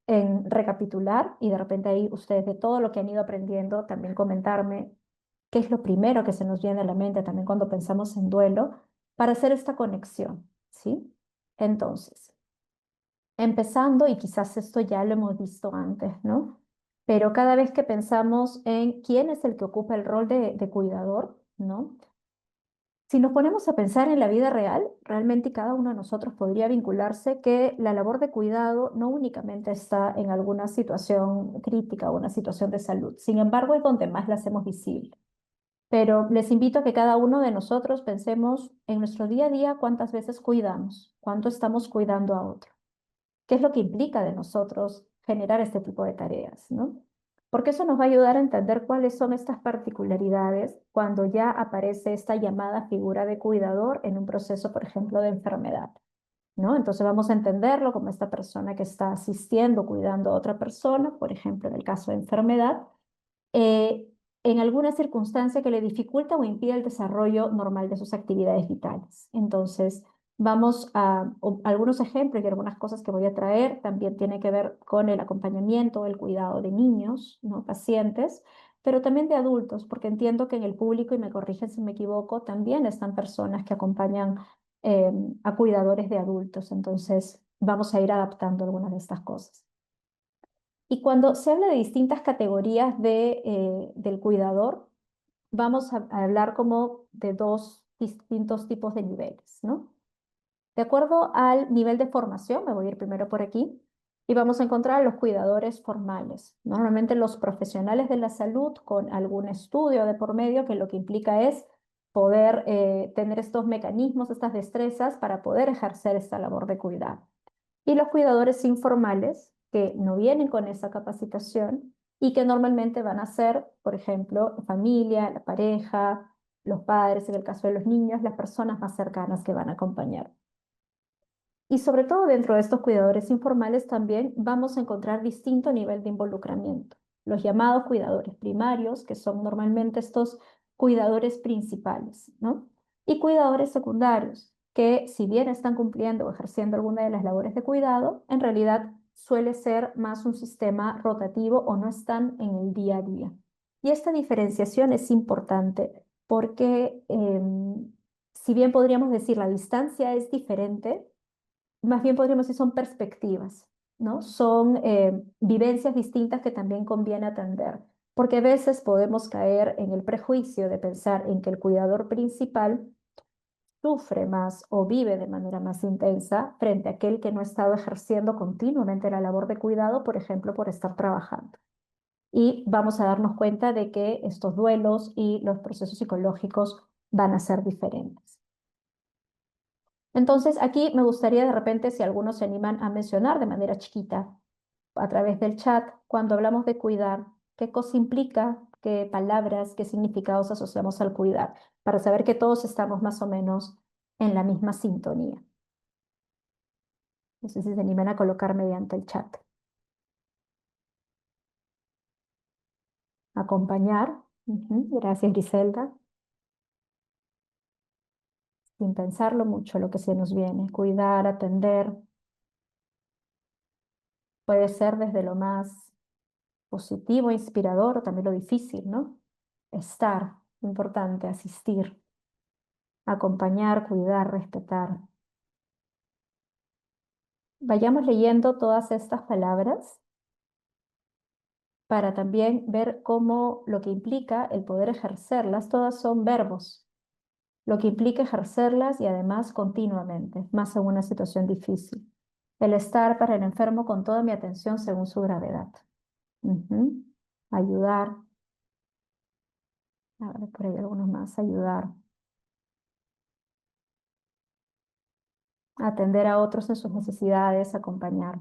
en recapitular y de repente ahí ustedes de todo lo que han ido aprendiendo también comentarme qué es lo primero que se nos viene a la mente también cuando pensamos en duelo para hacer esta conexión, ¿sí? Entonces, empezando, y quizás esto ya lo hemos visto antes, ¿no? Pero cada vez que pensamos en quién es el que ocupa el rol de cuidador, ¿no? Si nos ponemos a pensar en la vida real, realmente cada uno de nosotros podría vincularse que la labor de cuidado no únicamente está en alguna situación crítica o una situación de salud. Sin embargo, es donde más la hacemos visible. Pero les invito a que cada uno de nosotros pensemos en nuestro día a día cuántas veces cuidamos, cuánto estamos cuidando a otro. ¿Qué es lo que implica de nosotros generar este tipo de tareas, ¿no? Porque eso nos va a ayudar a entender cuáles son estas particularidades cuando ya aparece esta llamada figura de cuidador en un proceso, por ejemplo, de enfermedad, ¿no? Entonces vamos a entenderlo como esta persona que está asistiendo, cuidando a otra persona, por ejemplo, en el caso de enfermedad, eh, en alguna circunstancia que le dificulta o impide el desarrollo normal de sus actividades vitales. Entonces, vamos a algunos ejemplos y algunas cosas que voy a traer también tiene que ver con el acompañamiento, el cuidado de niños, ¿no? Pacientes, pero también de adultos, porque entiendo que en el público, y me corrigen si me equivoco, también están personas que acompañan a cuidadores de adultos. Entonces, vamos a ir adaptando algunas de estas cosas. Y cuando se habla de distintas categorías del cuidador, vamos a hablar como de dos distintos tipos de niveles, ¿no? De acuerdo al nivel de formación, me voy a ir primero por aquí, y vamos a encontrar a los cuidadores formales. Normalmente los profesionales de la salud con algún estudio de por medio que lo que implica es poder tener estos mecanismos, estas destrezas para poder ejercer esta labor de cuidado. Y los cuidadores informales que no vienen con esa capacitación y que normalmente van a ser, por ejemplo, la familia, la pareja, los padres, en el caso de los niños, las personas más cercanas que van a acompañar. Y sobre todo dentro de estos cuidadores informales también vamos a encontrar distinto nivel de involucramiento. Los llamados cuidadores primarios, que son normalmente estos cuidadores principales, ¿no? Y cuidadores secundarios, que si bien están cumpliendo o ejerciendo alguna de las labores de cuidado, en realidad suele ser más un sistema rotativo o no están en el día a día. Y esta diferenciación es importante porque si bien podríamos decir la distancia es diferente, más bien podríamos decir son perspectivas, ¿no? Son vivencias distintas que también conviene atender, porque a veces podemos caer en el prejuicio de pensar en que el cuidador principal sufre más o vive de manera más intensa frente a aquel que no ha estado ejerciendo continuamente la labor de cuidado, por ejemplo, por estar trabajando. Y vamos a darnos cuenta de que estos duelos y los procesos psicológicos van a ser diferentes. Entonces, aquí me gustaría de repente, si algunos se animan a mencionar de manera chiquita a través del chat, cuando hablamos de cuidar, qué cosa implica, qué palabras, qué significados asociamos al cuidar, para saber que todos estamos más o menos en la misma sintonía. No sé si se animan a colocar mediante el chat. Acompañar. Gracias, Griselda. Sin pensarlo mucho lo que se nos viene. Cuidar, atender. Puede ser desde lo más positivo, inspirador, o también lo difícil, ¿no? Estar, importante, asistir, acompañar, cuidar, respetar. Vayamos leyendo todas estas palabras para también ver cómo lo que implica el poder ejercerlas, todas son verbos, lo que implica ejercerlas y además continuamente, más en una situación difícil. El estar para el enfermo con toda mi atención según su gravedad. Ayudar. A ver, por ahí algunos más. Ayudar. Atender a otros en sus necesidades, acompañar.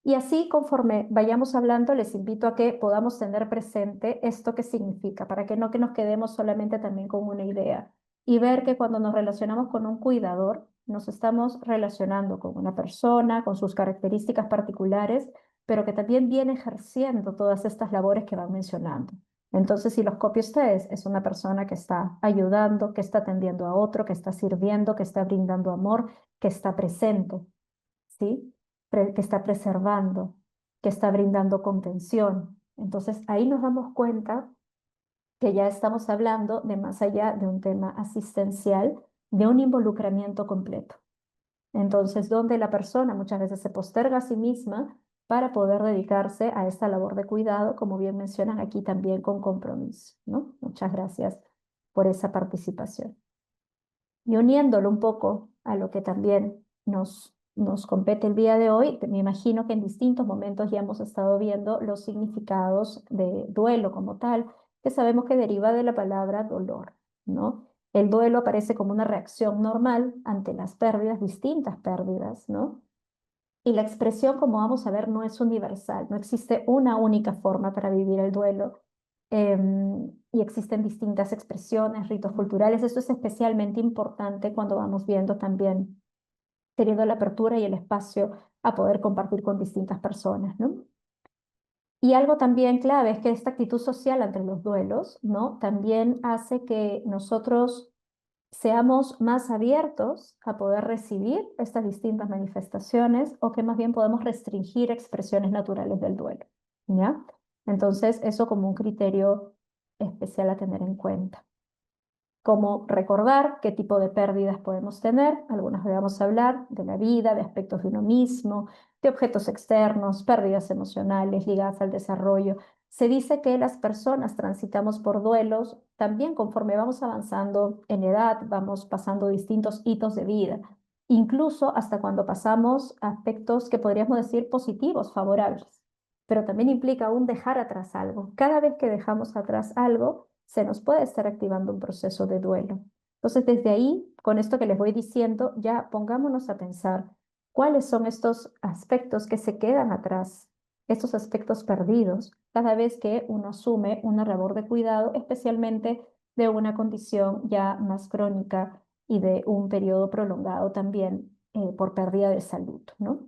Y así, conforme vayamos hablando, les invito a que podamos tener presente esto que significa, para que no que nos quedemos solamente también con una idea y ver que cuando nos relacionamos con un cuidador, nos estamos relacionando con una persona, con sus características particulares, pero que también viene ejerciendo todas estas labores que van mencionando. Entonces, si los copio ustedes, es una persona que está ayudando, que está atendiendo a otro, que está sirviendo, que está brindando amor, que está presente, ¿sí? Que está preservando, que está brindando contención. Entonces ahí nos damos cuenta que ya estamos hablando de más allá de un tema asistencial, de un involucramiento completo. Entonces, donde la persona muchas veces se posterga a sí misma para poder dedicarse a esta labor de cuidado, como bien mencionan aquí también con compromiso, ¿no? Muchas gracias por esa participación. Y uniéndolo un poco a lo que también nos compete el día de hoy, me imagino que en distintos momentos ya hemos estado viendo los significados de duelo como tal, que sabemos que deriva de la palabra dolor, ¿no? El duelo aparece como una reacción normal ante las pérdidas, distintas pérdidas, ¿no? Y la expresión, como vamos a ver, no es universal, no existe una única forma para vivir el duelo. Y existen distintas expresiones, ritos culturales. Esto es especialmente importante cuando vamos viendo también, teniendo la apertura y el espacio a poder compartir con distintas personas, ¿no? Y algo también clave es que esta actitud social ante los duelos, ¿no? También hace que nosotros seamos más abiertos a poder recibir estas distintas manifestaciones o que más bien podemos restringir expresiones naturales del duelo, ¿ya? Entonces, eso como un criterio especial a tener en cuenta. Como recordar qué tipo de pérdidas podemos tener. Algunas vamos a hablar de la vida, de aspectos de uno mismo, de objetos externos, pérdidas emocionales ligadas al desarrollo. Se dice que las personas transitamos por duelos también conforme vamos avanzando en edad, vamos pasando distintos hitos de vida, incluso hasta cuando pasamos aspectos que podríamos decir positivos, favorables, pero también implica un dejar atrás algo. Cada vez que dejamos atrás algo, se nos puede estar activando un proceso de duelo. Entonces, desde ahí, con esto que les voy diciendo, ya pongámonos a pensar cuáles son estos aspectos que se quedan atrás, estos aspectos perdidos, cada vez que uno asume una labor de cuidado, especialmente de una condición ya más crónica y de un periodo prolongado también por pérdida de salud, ¿no?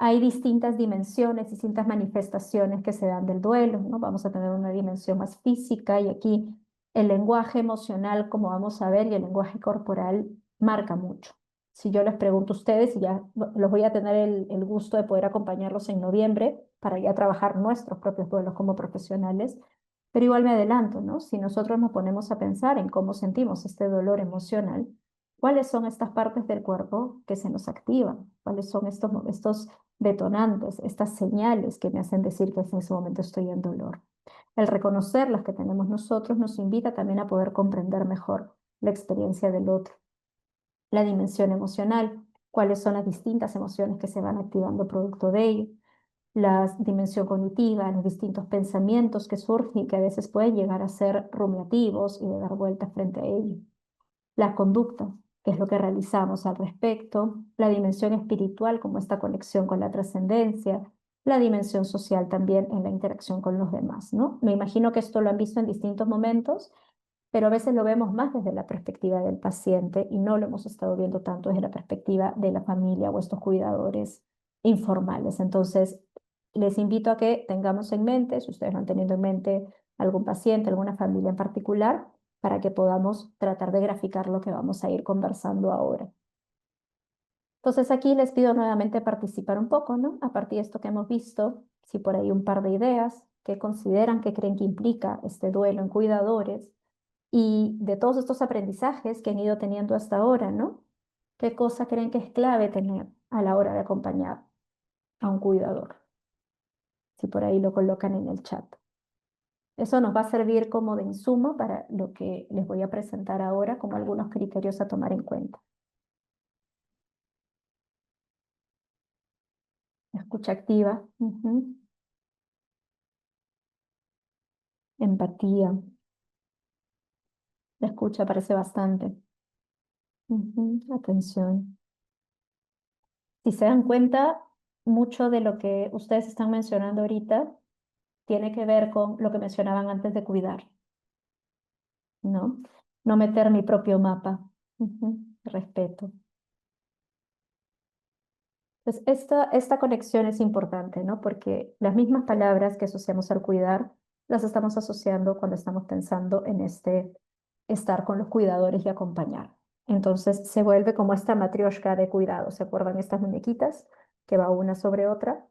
Hay distintas dimensiones, distintas manifestaciones que se dan del duelo, ¿no? Vamos a tener una dimensión más física y aquí el lenguaje emocional, como vamos a ver, y el lenguaje corporal marca mucho. Si yo les pregunto a ustedes, y ya los voy a tener el gusto de poder acompañarlos en noviembre para ya trabajar nuestros propios duelos como profesionales, pero igual me adelanto, ¿no? Si nosotros nos ponemos a pensar en cómo sentimos este dolor emocional, ¿cuáles son estas partes del cuerpo que se nos activan? ¿Cuáles son estos detonantes, estas señales que me hacen decir que en ese momento estoy en dolor? El reconocer las que tenemos nosotros nos invita también a poder comprender mejor la experiencia del otro. La dimensión emocional, cuáles son las distintas emociones que se van activando producto de ello. La dimensión cognitiva, los distintos pensamientos que surgen y que a veces pueden llegar a ser rumiativos y de dar vueltas frente a ello. La conducta, que es lo que realizamos al respecto, la dimensión espiritual como esta conexión con la trascendencia, la dimensión social también en la interacción con los demás, ¿no? Me imagino que esto lo han visto en distintos momentos, pero a veces lo vemos más desde la perspectiva del paciente y no lo hemos estado viendo tanto desde la perspectiva de la familia o estos cuidadores informales. Entonces, les invito a que tengamos en mente, si ustedes van teniendo en mente algún paciente, alguna familia en particular, para que podamos tratar de graficar lo que vamos a ir conversando ahora. Entonces aquí les pido nuevamente participar un poco, ¿no? A partir de esto que hemos visto, si por ahí un par de ideas que consideran, que creen que implica este duelo en cuidadores y de todos estos aprendizajes que han ido teniendo hasta ahora, ¿no? ¿Qué cosa creen que es clave tener a la hora de acompañar a un cuidador? Si por ahí lo colocan en el chat. Eso nos va a servir como de insumo para lo que les voy a presentar ahora como algunos criterios a tomar en cuenta. Escucha activa, empatía, la escucha parece bastante, atención. Si se dan cuenta, mucho de lo que ustedes están mencionando ahorita tiene que ver con lo que mencionaban antes de cuidar, ¿no? No meter mi propio mapa, respeto. Pues esta conexión es importante, ¿no? Porque las mismas palabras que asociamos al cuidar, las estamos asociando cuando estamos pensando en este estar con los cuidadores y acompañar. Entonces se vuelve como esta matrioshka de cuidado. ¿Se acuerdan estas muñequitas que va una sobre otra?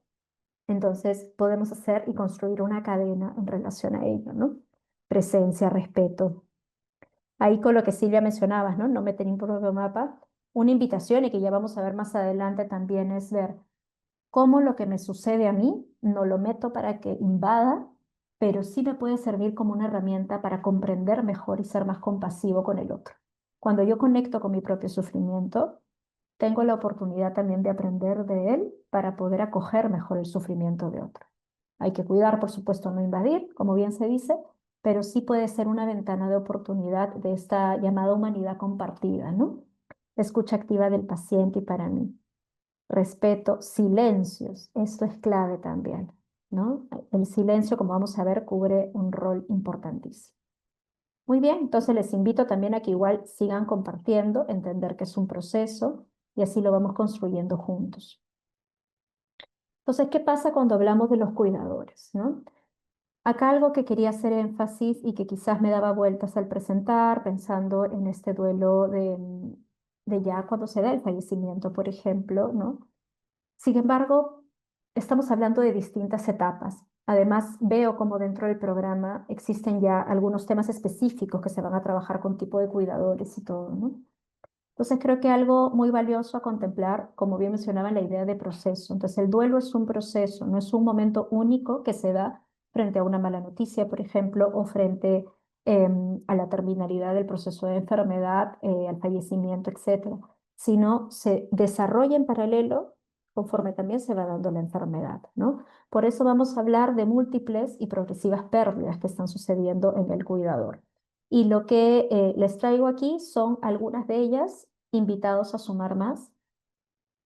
Entonces podemos hacer y construir una cadena en relación a ello, ¿no? Presencia, respeto. Ahí con lo que Silvia mencionabas, ¿no? No meter un propio mapa. Una invitación, y que ya vamos a ver más adelante también, es ver cómo lo que me sucede a mí no lo meto para que invada, pero sí me puede servir como una herramienta para comprender mejor y ser más compasivo con el otro. Cuando yo conecto con mi propio sufrimiento, tengo la oportunidad también de aprender de él para poder acoger mejor el sufrimiento de otro. Hay que cuidar, por supuesto, no invadir, como bien se dice, pero sí puede ser una ventana de oportunidad de esta llamada humanidad compartida, ¿no? Escucha activa del paciente y para mí. Respeto, silencios, esto es clave también, ¿no? El silencio, como vamos a ver, cubre un rol importantísimo. Muy bien, entonces les invito también a que igual sigan compartiendo, entender que es un proceso y así lo vamos construyendo juntos. Entonces, ¿qué pasa cuando hablamos de los cuidadores, ¿no? Acá algo que quería hacer énfasis y que quizás me daba vueltas al presentar, pensando en este duelo de ya cuando se da el fallecimiento, por ejemplo, ¿no? Sin embargo, estamos hablando de distintas etapas. Además, veo como dentro del programa existen ya algunos temas específicos que se van a trabajar con tipo de cuidadores y todo, ¿no? Entonces, creo que algo muy valioso a contemplar, como bien mencionaba, la idea de proceso. Entonces, el duelo es un proceso, no es un momento único que se da frente a una mala noticia, por ejemplo, o frente a la terminalidad del proceso de enfermedad, al fallecimiento, etcétera, sino se desarrolla en paralelo conforme también se va dando la enfermedad, ¿no? Por eso vamos a hablar de múltiples y progresivas pérdidas que están sucediendo en el cuidador. Y lo que les traigo aquí son algunas de ellas, invitados a sumar más,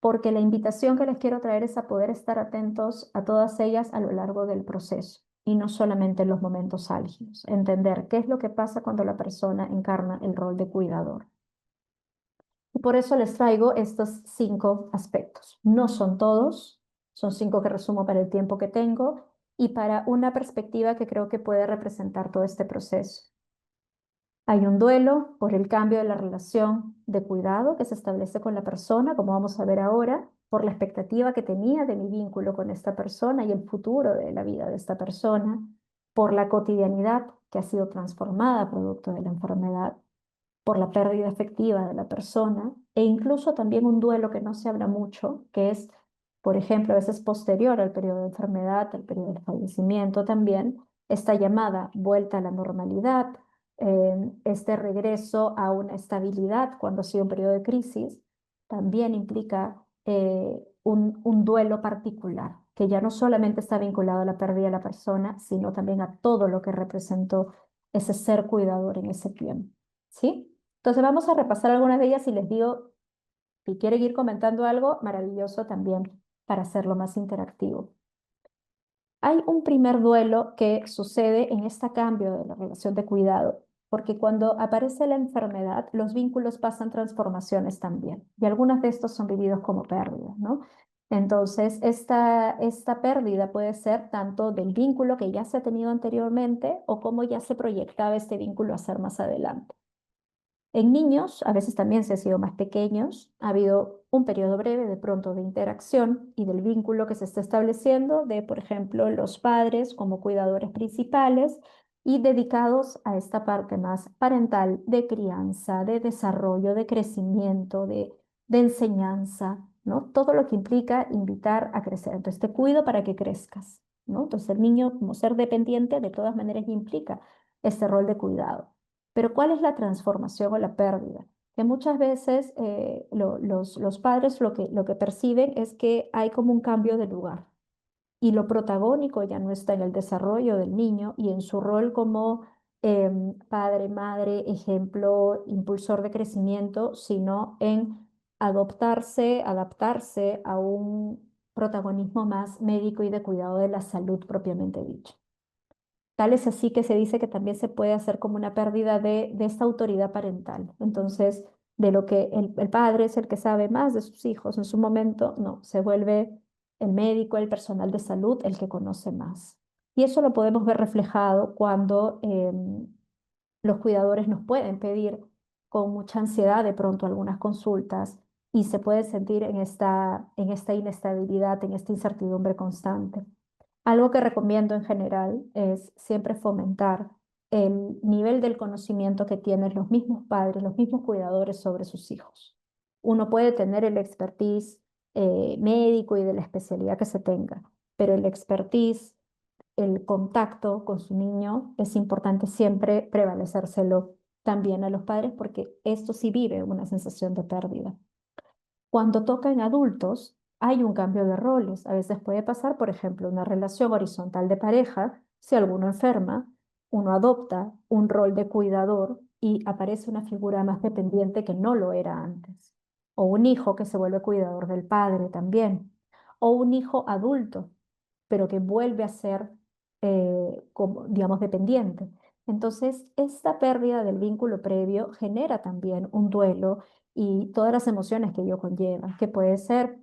porque la invitación que les quiero traer es a poder estar atentos a todas ellas a lo largo del proceso y no solamente en los momentos álgidos. Entender qué es lo que pasa cuando la persona encarna el rol de cuidador. Y por eso les traigo estos 5 aspectos. No son todos, son 5 que resumo para el tiempo que tengo y para una perspectiva que creo que puede representar todo este proceso. Hay un duelo por el cambio de la relación de cuidado que se establece con la persona, como vamos a ver ahora, por la expectativa que tenía de mi vínculo con esta persona y el futuro de la vida de esta persona, por la cotidianidad que ha sido transformada producto de la enfermedad, por la pérdida afectiva de la persona e incluso también un duelo que no se habla mucho, que es, por ejemplo, a veces posterior al periodo de enfermedad, al periodo de fallecimiento también, esta llamada vuelta a la normalidad, este regreso a una estabilidad cuando ha sido un periodo de crisis, también implica un duelo particular, que ya no solamente está vinculado a la pérdida de la persona, sino también a todo lo que representó ese ser cuidador en ese tiempo. ¿Sí? Entonces vamos a repasar algunas de ellas y les digo, si quieren ir comentando algo, maravilloso también para hacerlo más interactivo. Hay un primer duelo que sucede en este cambio de la relación de cuidado, porque cuando aparece la enfermedad, los vínculos pasan transformaciones también, y algunos de estos son vividos como pérdidas, ¿no? Entonces, esta pérdida puede ser tanto del vínculo que ya se ha tenido anteriormente o cómo ya se proyectaba este vínculo a ser más adelante. En niños, a veces también se ha sido más pequeños, ha habido un periodo breve de pronto de interacción y del vínculo que se está estableciendo de, por ejemplo, los padres como cuidadores principales y dedicados a esta parte más parental de crianza, de desarrollo, de crecimiento, de enseñanza, ¿no? Todo lo que implica invitar a crecer. Entonces, te cuido para que crezcas, ¿no? Entonces, el niño como ser dependiente de todas maneras implica este rol de cuidado. Pero ¿cuál es la transformación o la pérdida? Que muchas veces los padres lo que perciben es que hay como un cambio de lugar y lo protagónico ya no está en el desarrollo del niño y en su rol como padre, madre, ejemplo, impulsor de crecimiento, sino en adaptarse a un protagonismo más médico y de cuidado de la salud propiamente dicho. Tal es así que se dice que también se puede hacer como una pérdida de esta autoridad parental. Entonces, de lo que el padre es el que sabe más de sus hijos en su momento, no, se vuelve el médico, el personal de salud, el que conoce más. Y eso lo podemos ver reflejado cuando los cuidadores nos pueden pedir con mucha ansiedad de pronto algunas consultas y se puede sentir en esta inestabilidad, en esta incertidumbre constante. Algo que recomiendo en general es siempre fomentar el nivel del conocimiento que tienen los mismos padres, los mismos cuidadores sobre sus hijos. Uno puede tener el expertise médico y de la especialidad que se tenga, pero el expertise, el contacto con su niño, es importante siempre prevalecérselo también a los padres porque esto sí vive una sensación de pérdida. Cuando toca en adultos, hay un cambio de roles. A veces puede pasar, por ejemplo, una relación horizontal de pareja, si alguno enferma, uno adopta un rol de cuidador y aparece una figura más dependiente que no lo era antes. O un hijo que se vuelve cuidador del padre también. O un hijo adulto, pero que vuelve a ser, como, digamos, dependiente. Entonces, esta pérdida del vínculo previo genera también un duelo y todas las emociones que ello conlleva, que puede ser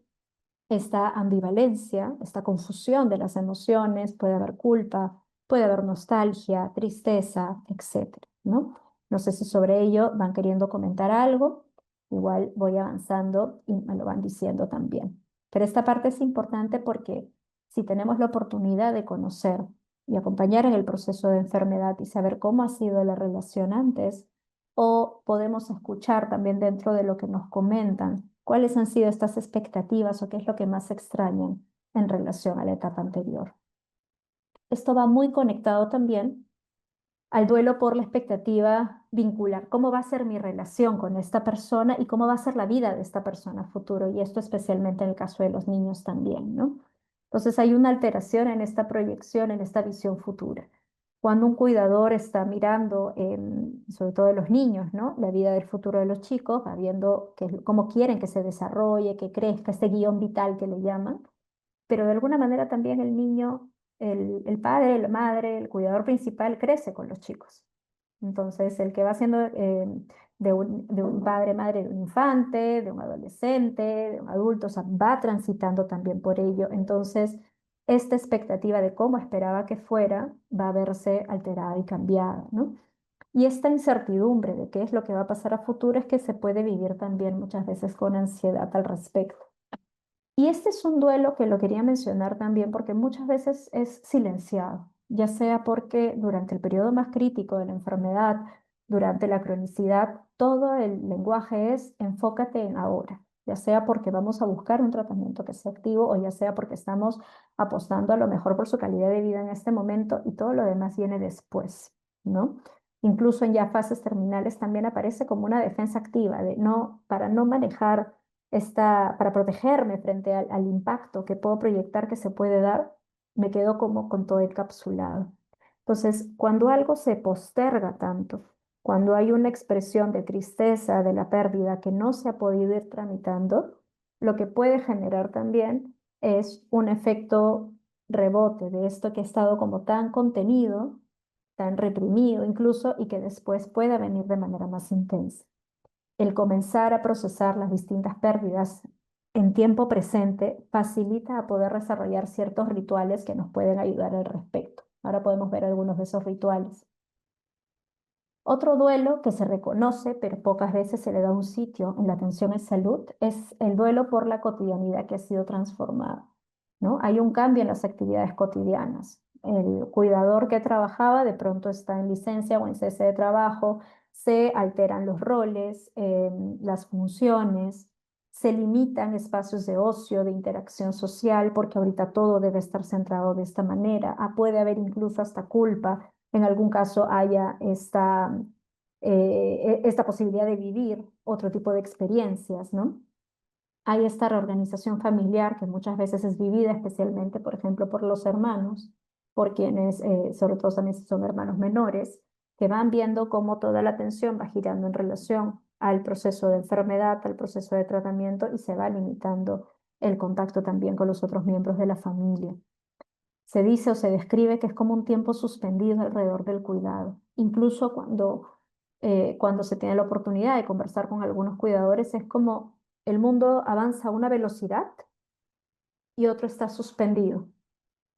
esta ambivalencia, esta confusión de las emociones, puede haber culpa, puede haber nostalgia, tristeza, etcétera, ¿no? No sé si sobre ello van queriendo comentar algo, igual voy avanzando y me lo van diciendo también. Pero esta parte es importante porque si tenemos la oportunidad de conocer y acompañar en el proceso de enfermedad y saber cómo ha sido la relación antes, o podemos escuchar también dentro de lo que nos comentan cuáles han sido estas expectativas o qué es lo que más extrañan en relación a la etapa anterior. Esto va muy conectado también al duelo por la expectativa vincular. ¿Cómo va a ser mi relación con esta persona y cómo va a ser la vida de esta persona a futuro? Y esto especialmente en el caso de los niños también, ¿no? Entonces hay una alteración en esta proyección, en esta visión futura. Cuando un cuidador está mirando, sobre todo de los niños, ¿no? La vida del futuro de los chicos, va viendo cómo quieren que se desarrolle, que crezca, este guión vital que le llaman, pero de alguna manera también el niño, el padre, la madre, el cuidador principal crece con los chicos. Entonces, el que va siendo de un padre, madre, de un infante, de un adolescente, de un adulto, o sea, va transitando también por ello. Entonces, esta expectativa de cómo esperaba que fuera va a verse alterada y cambiada, ¿no? Y esta incertidumbre de qué es lo que va a pasar a futuro es que se puede vivir también muchas veces con ansiedad al respecto. Y este es un duelo que lo quería mencionar también porque muchas veces es silenciado, ya sea porque durante el periodo más crítico de la enfermedad, durante la cronicidad, todo el lenguaje es enfócate en ahora, ya sea porque vamos a buscar un tratamiento que sea activo o ya sea porque estamos apostando a lo mejor por su calidad de vida en este momento y todo lo demás viene después, ¿no? Incluso en ya fases terminales también aparece como una defensa activa de no, para no manejar para protegerme frente al impacto que puedo proyectar que se puede dar, me quedo como con todo encapsulado. Entonces, cuando algo se posterga tanto, cuando hay una expresión de tristeza de la pérdida que no se ha podido ir tramitando, lo que puede generar también es un efecto rebote de esto que ha estado como tan contenido, tan reprimido incluso, y que después pueda venir de manera más intensa. El comenzar a procesar las distintas pérdidas en tiempo presente facilita a poder desarrollar ciertos rituales que nos pueden ayudar al respecto. Ahora podemos ver algunos de esos rituales. Otro duelo que se reconoce, pero pocas veces se le da un sitio en la atención en salud, es el duelo por la cotidianidad que ha sido transformada, ¿no? Hay un cambio en las actividades cotidianas. El cuidador que trabajaba de pronto está en licencia o en cese de trabajo, se alteran los roles, las funciones, se limitan espacios de ocio, de interacción social, porque ahorita todo debe estar centrado de esta manera. Puede haber incluso hasta culpa en algún caso haya esta posibilidad de vivir otro tipo de experiencias, ¿no? Hay esta reorganización familiar que muchas veces es vivida especialmente, por ejemplo, por los hermanos, por quienes, sobre todo también si son hermanos menores, que van viendo cómo toda la atención va girando en relación al proceso de enfermedad, al proceso de tratamiento y se va limitando el contacto también con los otros miembros de la familia. Se dice o se describe que es como un tiempo suspendido alrededor del cuidado. Incluso cuando se tiene la oportunidad de conversar con algunos cuidadores, es como el mundo avanza a una velocidad y otro está suspendido,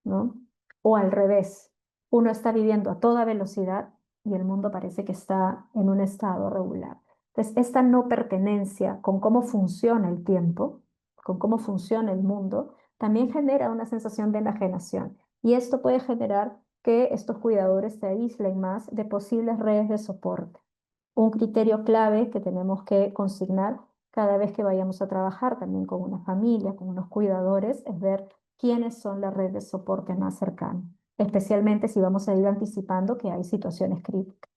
¿no? O al revés, uno está viviendo a toda velocidad y el mundo parece que está en un estado regular. Entonces, esta no pertenencia con cómo funciona el tiempo, con cómo funciona el mundo, también genera una sensación de enajenación. Y esto puede generar que estos cuidadores se aíslen más de posibles redes de soporte. Un criterio clave que tenemos que consignar cada vez que vayamos a trabajar también con una familia, con unos cuidadores, es ver quiénes son las redes de soporte más cercanas, especialmente si vamos a ir anticipando que hay situaciones críticas.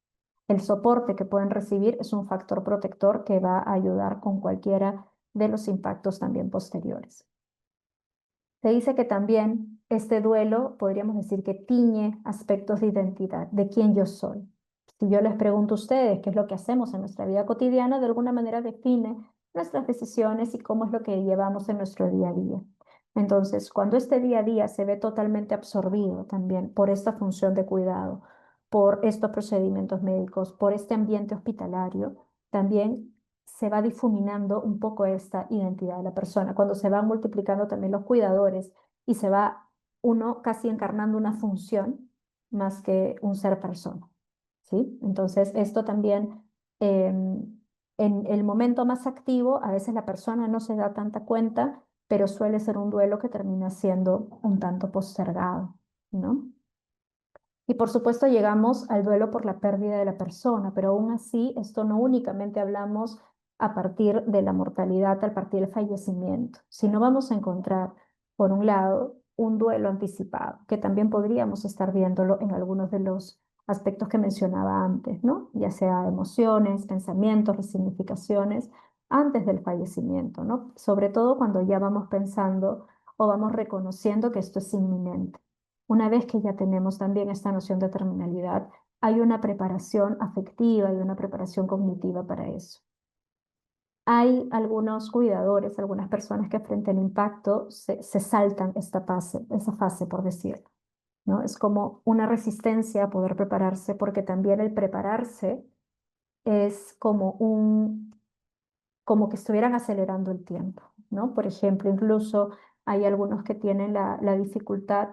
El soporte que pueden recibir es un factor protector que va a ayudar con cualquiera de los impactos también posteriores. Se dice que también este duelo, podríamos decir que tiñe aspectos de identidad, de quién yo soy. Si yo les pregunto a ustedes qué es lo que hacemos en nuestra vida cotidiana, de alguna manera define nuestras decisiones y cómo es lo que llevamos en nuestro día a día. Entonces, cuando este día a día se ve totalmente absorbido también por esta función de cuidado, por estos procedimientos médicos, por este ambiente hospitalario, también se va difuminando un poco esta identidad de la persona, cuando se van multiplicando también los cuidadores y se va uno casi encarnando una función más que un ser persona, ¿sí? Entonces, esto también, en el momento más activo, a veces la persona no se da tanta cuenta, pero suele ser un duelo que termina siendo un tanto postergado, ¿no? Y por supuesto llegamos al duelo por la pérdida de la persona, pero aún así esto no únicamente hablamos a partir de la mortalidad, a partir del fallecimiento, sino vamos a encontrar, por un lado, un duelo anticipado, que también podríamos estar viéndolo en algunos de los aspectos que mencionaba antes, ¿no? Ya sea emociones, pensamientos, resignificaciones, antes del fallecimiento, ¿no? Sobre todo cuando ya vamos pensando o vamos reconociendo que esto es inminente. Una vez que ya tenemos también esta noción de terminalidad, hay una preparación afectiva y una preparación cognitiva para eso. Hay algunos cuidadores, algunas personas que frente al impacto se saltan esa fase, por decirlo, ¿no? Es como una resistencia a poder prepararse, porque también el prepararse es como que estuvieran acelerando el tiempo, ¿no? Por ejemplo, incluso hay algunos que tienen la dificultad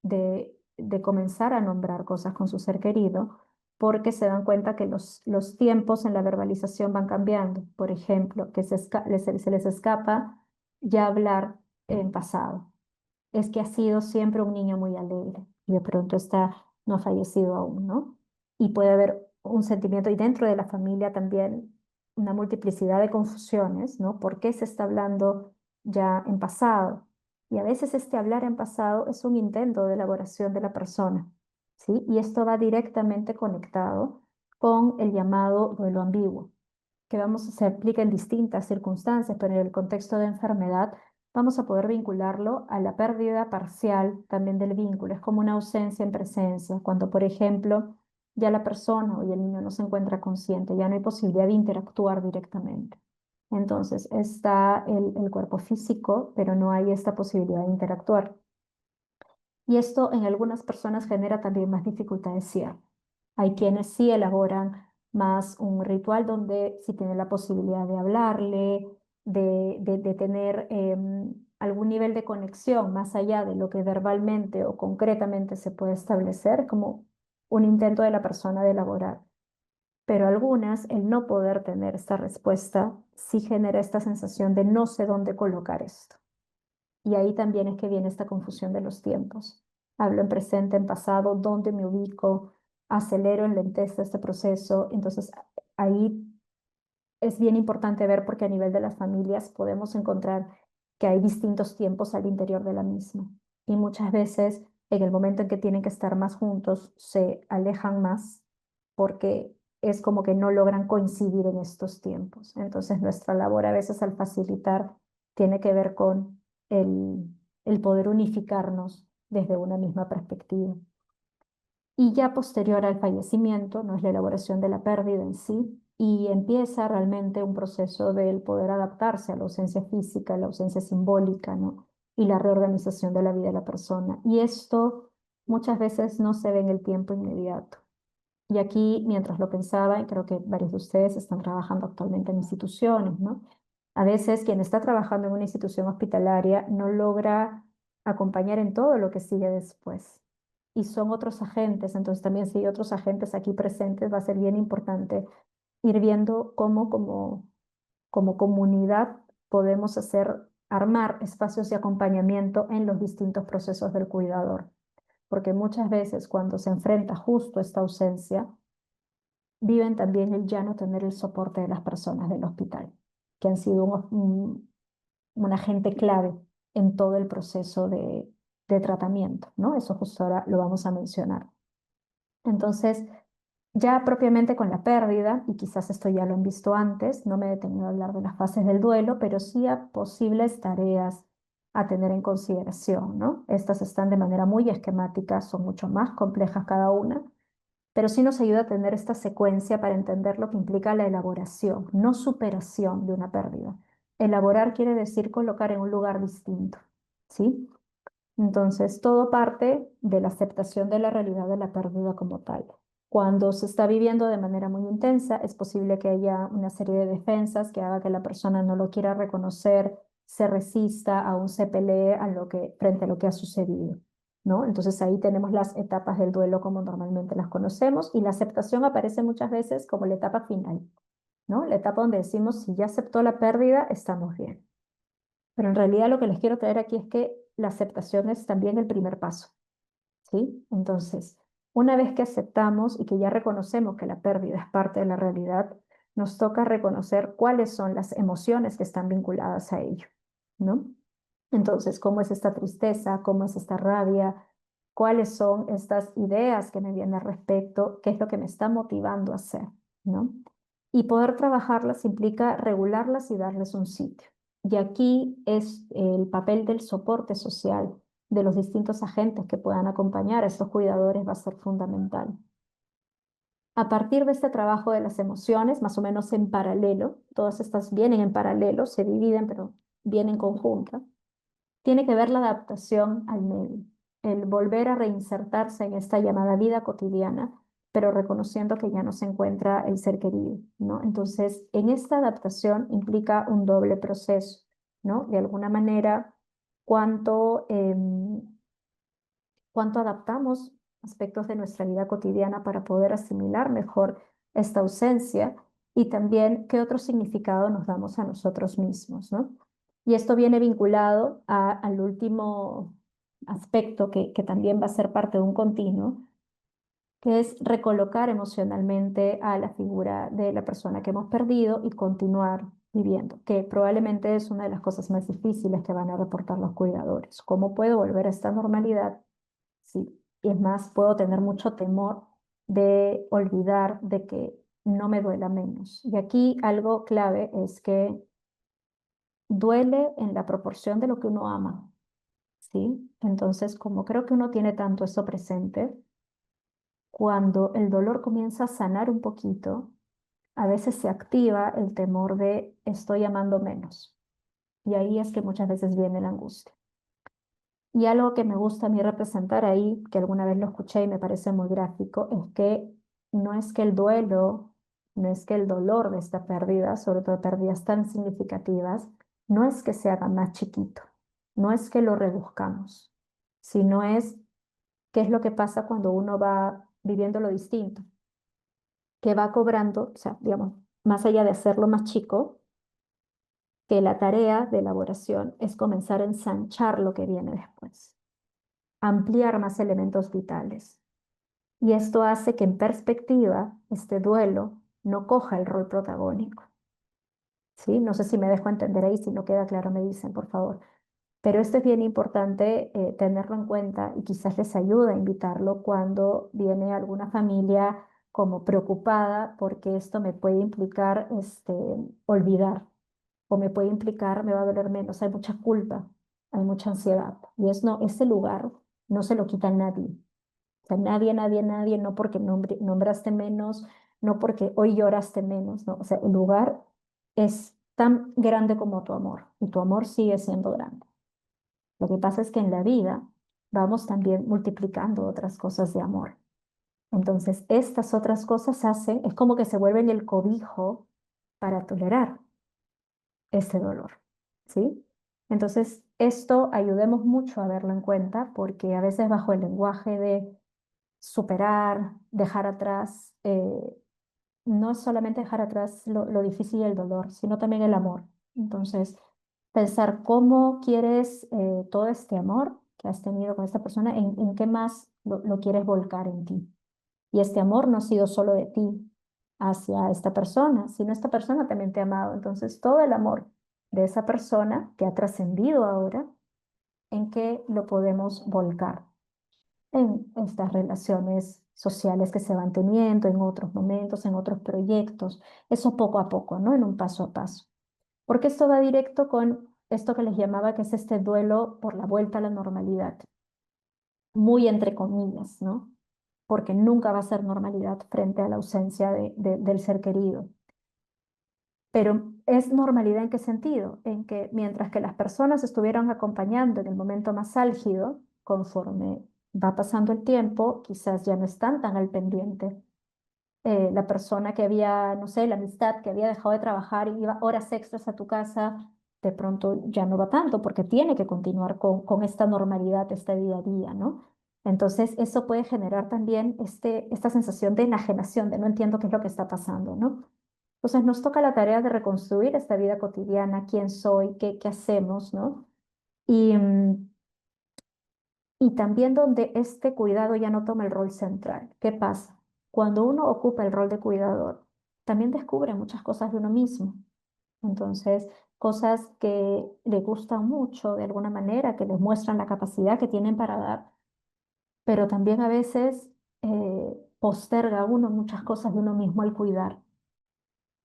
de comenzar a nombrar cosas con su ser querido porque se dan cuenta que los tiempos en la verbalización van cambiando. Por ejemplo, que se les escapa ya hablar en pasado. Es que ha sido siempre un niño muy alegre y de pronto no ha fallecido aún, ¿no? Y puede haber un sentimiento, y dentro de la familia también una multiplicidad de confusiones, ¿no? ¿Por qué se está hablando ya en pasado? Y a veces este hablar en pasado es un intento de elaboración de la persona, ¿sí? Y esto va directamente conectado con el llamado duelo ambiguo, que se aplica en distintas circunstancias, pero en el contexto de enfermedad vamos a poder vincularlo a la pérdida parcial también del vínculo. Es como una ausencia en presencia, cuando, por ejemplo, ya la persona o el niño no se encuentra consciente, ya no hay posibilidad de interactuar directamente. Entonces está el cuerpo físico, pero no hay esta posibilidad de interactuar. Y esto en algunas personas genera también más dificultades cierre. Hay quienes sí elaboran más un ritual donde sí tienen la posibilidad de hablarle, de tener algún nivel de conexión más allá de lo que verbalmente o concretamente se puede establecer, como un intento de la persona de elaborar. Pero algunas, el no poder tener esta respuesta, sí genera esta sensación de no sé dónde colocar esto. Y ahí también es que viene esta confusión de los tiempos. Hablo en presente, en pasado, dónde me ubico, acelero, enlentezco este proceso. Entonces, ahí es bien importante ver porque a nivel de las familias podemos encontrar que hay distintos tiempos al interior de la misma. Y muchas veces, en el momento en que tienen que estar más juntos, se alejan más porque es como que no logran coincidir en estos tiempos. Entonces, nuestra labor a veces al facilitar tiene que ver con el poder unificarnos desde una misma perspectiva. Y ya posterior al fallecimiento, no es la elaboración de la pérdida en sí, y empieza realmente un proceso del poder adaptarse a la ausencia física, a la ausencia simbólica, ¿no? Y la reorganización de la vida de la persona. Y esto muchas veces no se ve en el tiempo inmediato. Y aquí, mientras lo pensaba, y creo que varios de ustedes están trabajando actualmente en instituciones, ¿no? A veces quien está trabajando en una institución hospitalaria no logra acompañar en todo lo que sigue después. Y son otros agentes, entonces también si hay otros agentes aquí presentes, va a ser bien importante ir viendo cómo como comunidad podemos armar espacios de acompañamiento en los distintos procesos del cuidador. Porque muchas veces cuando se enfrenta justo esta ausencia, viven también el ya no tener el soporte de las personas del hospital, que han sido un agente clave en todo el proceso de tratamiento, ¿no? Eso justo ahora lo vamos a mencionar. Entonces, ya propiamente con la pérdida, y quizás esto ya lo han visto antes, no me he detenido a hablar de las fases del duelo, pero sí a posibles tareas a tener en consideración, ¿no? Estas están de manera muy esquemática, son mucho más complejas cada una, pero sí nos ayuda a tener esta secuencia para entender lo que implica la elaboración, no superación de una pérdida. Elaborar quiere decir colocar en un lugar distinto, ¿sí? Entonces, todo parte de la aceptación de la realidad de la pérdida como tal. Cuando se está viviendo de manera muy intensa, es posible que haya una serie de defensas que haga que la persona no lo quiera reconocer, se resista, aún se pelee frente a lo que ha sucedido, ¿no? Entonces ahí tenemos las etapas del duelo como normalmente las conocemos y la aceptación aparece muchas veces como la etapa final, ¿no? La etapa donde decimos, si ya aceptó la pérdida, estamos bien. Pero en realidad lo que les quiero traer aquí es que la aceptación es también el primer paso, ¿sí? Entonces, una vez que aceptamos y que ya reconocemos que la pérdida es parte de la realidad, nos toca reconocer cuáles son las emociones que están vinculadas a ello, ¿no? Entonces, ¿cómo es esta tristeza? ¿Cómo es esta rabia? ¿Cuáles son estas ideas que me vienen al respecto? ¿Qué es lo que me está motivando a hacer? ¿No? Y poder trabajarlas implica regularlas y darles un sitio. Y aquí es el papel del soporte social de los distintos agentes que puedan acompañar a estos cuidadores va a ser fundamental. A partir de este trabajo de las emociones, más o menos en paralelo, todas estas vienen en paralelo, se dividen, pero vienen conjuntas, tiene que ver la adaptación al medio, el volver a reinsertarse en esta llamada vida cotidiana, pero reconociendo que ya no se encuentra el ser querido, ¿no? Entonces, en esta adaptación implica un doble proceso, ¿no? De alguna manera, cuánto, cuánto adaptamos aspectos de nuestra vida cotidiana para poder asimilar mejor esta ausencia y también qué otro significado nos damos a nosotros mismos, ¿no? Y esto viene vinculado al último aspecto que también va a ser parte de un continuo, que es recolocar emocionalmente a la figura de la persona que hemos perdido y continuar viviendo, que probablemente es una de las cosas más difíciles que van a reportar los cuidadores. ¿Cómo puedo volver a esta normalidad? Sí, y es más, puedo tener mucho temor de olvidar de que no me duela menos. Y aquí algo clave es que duele en la proporción de lo que uno ama, ¿sí? Entonces, como creo que uno tiene tanto eso presente, cuando el dolor comienza a sanar un poquito, a veces se activa el temor de estoy amando menos. Y ahí es que muchas veces viene la angustia. Y algo que me gusta a mí representar ahí, que alguna vez lo escuché y me parece muy gráfico, es que no es que el duelo, no es que el dolor de esta pérdida, sobre todo pérdidas tan significativas, no es que se haga más chiquito, no es que lo reduzcamos, sino es qué es lo que pasa cuando uno va viviendo lo distinto, que va cobrando, o sea, digamos, más allá de hacerlo más chico, que la tarea de elaboración es comenzar a ensanchar lo que viene después, ampliar más elementos vitales. Y esto hace que en perspectiva este duelo no coja el rol protagónico. ¿Sí? No sé si me dejo entender ahí, si no queda claro me dicen, por favor. Pero esto es bien importante tenerlo en cuenta y quizás les ayuda a invitarlo cuando viene alguna familia como preocupada porque esto me puede implicar olvidar o me puede implicar, me va a doler menos, hay mucha culpa, hay mucha ansiedad. Y ese lugar no se lo quita a nadie. O sea, nadie, no porque nombraste menos, no porque hoy lloraste menos, no. O sea, el lugar es tan grande como tu amor y tu amor sigue siendo grande. Lo que pasa es que en la vida vamos también multiplicando otras cosas de amor. Entonces, estas otras cosas es como que se vuelven el cobijo para tolerar ese dolor, ¿sí? Entonces, esto ayudemos mucho a verlo en cuenta porque a veces bajo el lenguaje de superar, dejar atrás, no es solamente dejar atrás lo difícil y el dolor, sino también el amor. Entonces, pensar cómo quieres todo este amor que has tenido con esta persona, en qué más lo quieres volcar en ti. Y este amor no ha sido solo de ti hacia esta persona, sino esta persona también te ha amado. Entonces, todo el amor de esa persona que ha trascendido ahora, ¿en qué lo podemos volcar? En estas relaciones sociales que se van teniendo, en otros momentos, en otros proyectos, eso poco a poco, ¿no? En un paso a paso. Porque esto va directo con esto que les llamaba, que es este duelo por la vuelta a la normalidad, muy entre comillas, ¿no? Porque nunca va a ser normalidad frente a la ausencia del ser querido. Pero ¿es normalidad en qué sentido? En que mientras que las personas estuvieron acompañando en el momento más álgido, conforme va pasando el tiempo, quizás ya no están tan al pendiente. La persona que había, no sé, la amistad que había dejado de trabajar y iba horas extras a tu casa, de pronto ya no va tanto porque tiene que continuar con esta normalidad, este día a día, ¿no? Entonces, eso puede generar también esta sensación de enajenación, de no entiendo qué es lo que está pasando, ¿no? Entonces, nos toca la tarea de reconstruir esta vida cotidiana, quién soy, qué hacemos, ¿no? Y, y también donde este cuidado ya no toma el rol central. ¿Qué pasa? Cuando uno ocupa el rol de cuidador, también descubre muchas cosas de uno mismo. Entonces, cosas que le gustan mucho de alguna manera, que les muestran la capacidad que tienen para dar, pero también a veces posterga uno muchas cosas de uno mismo al cuidar.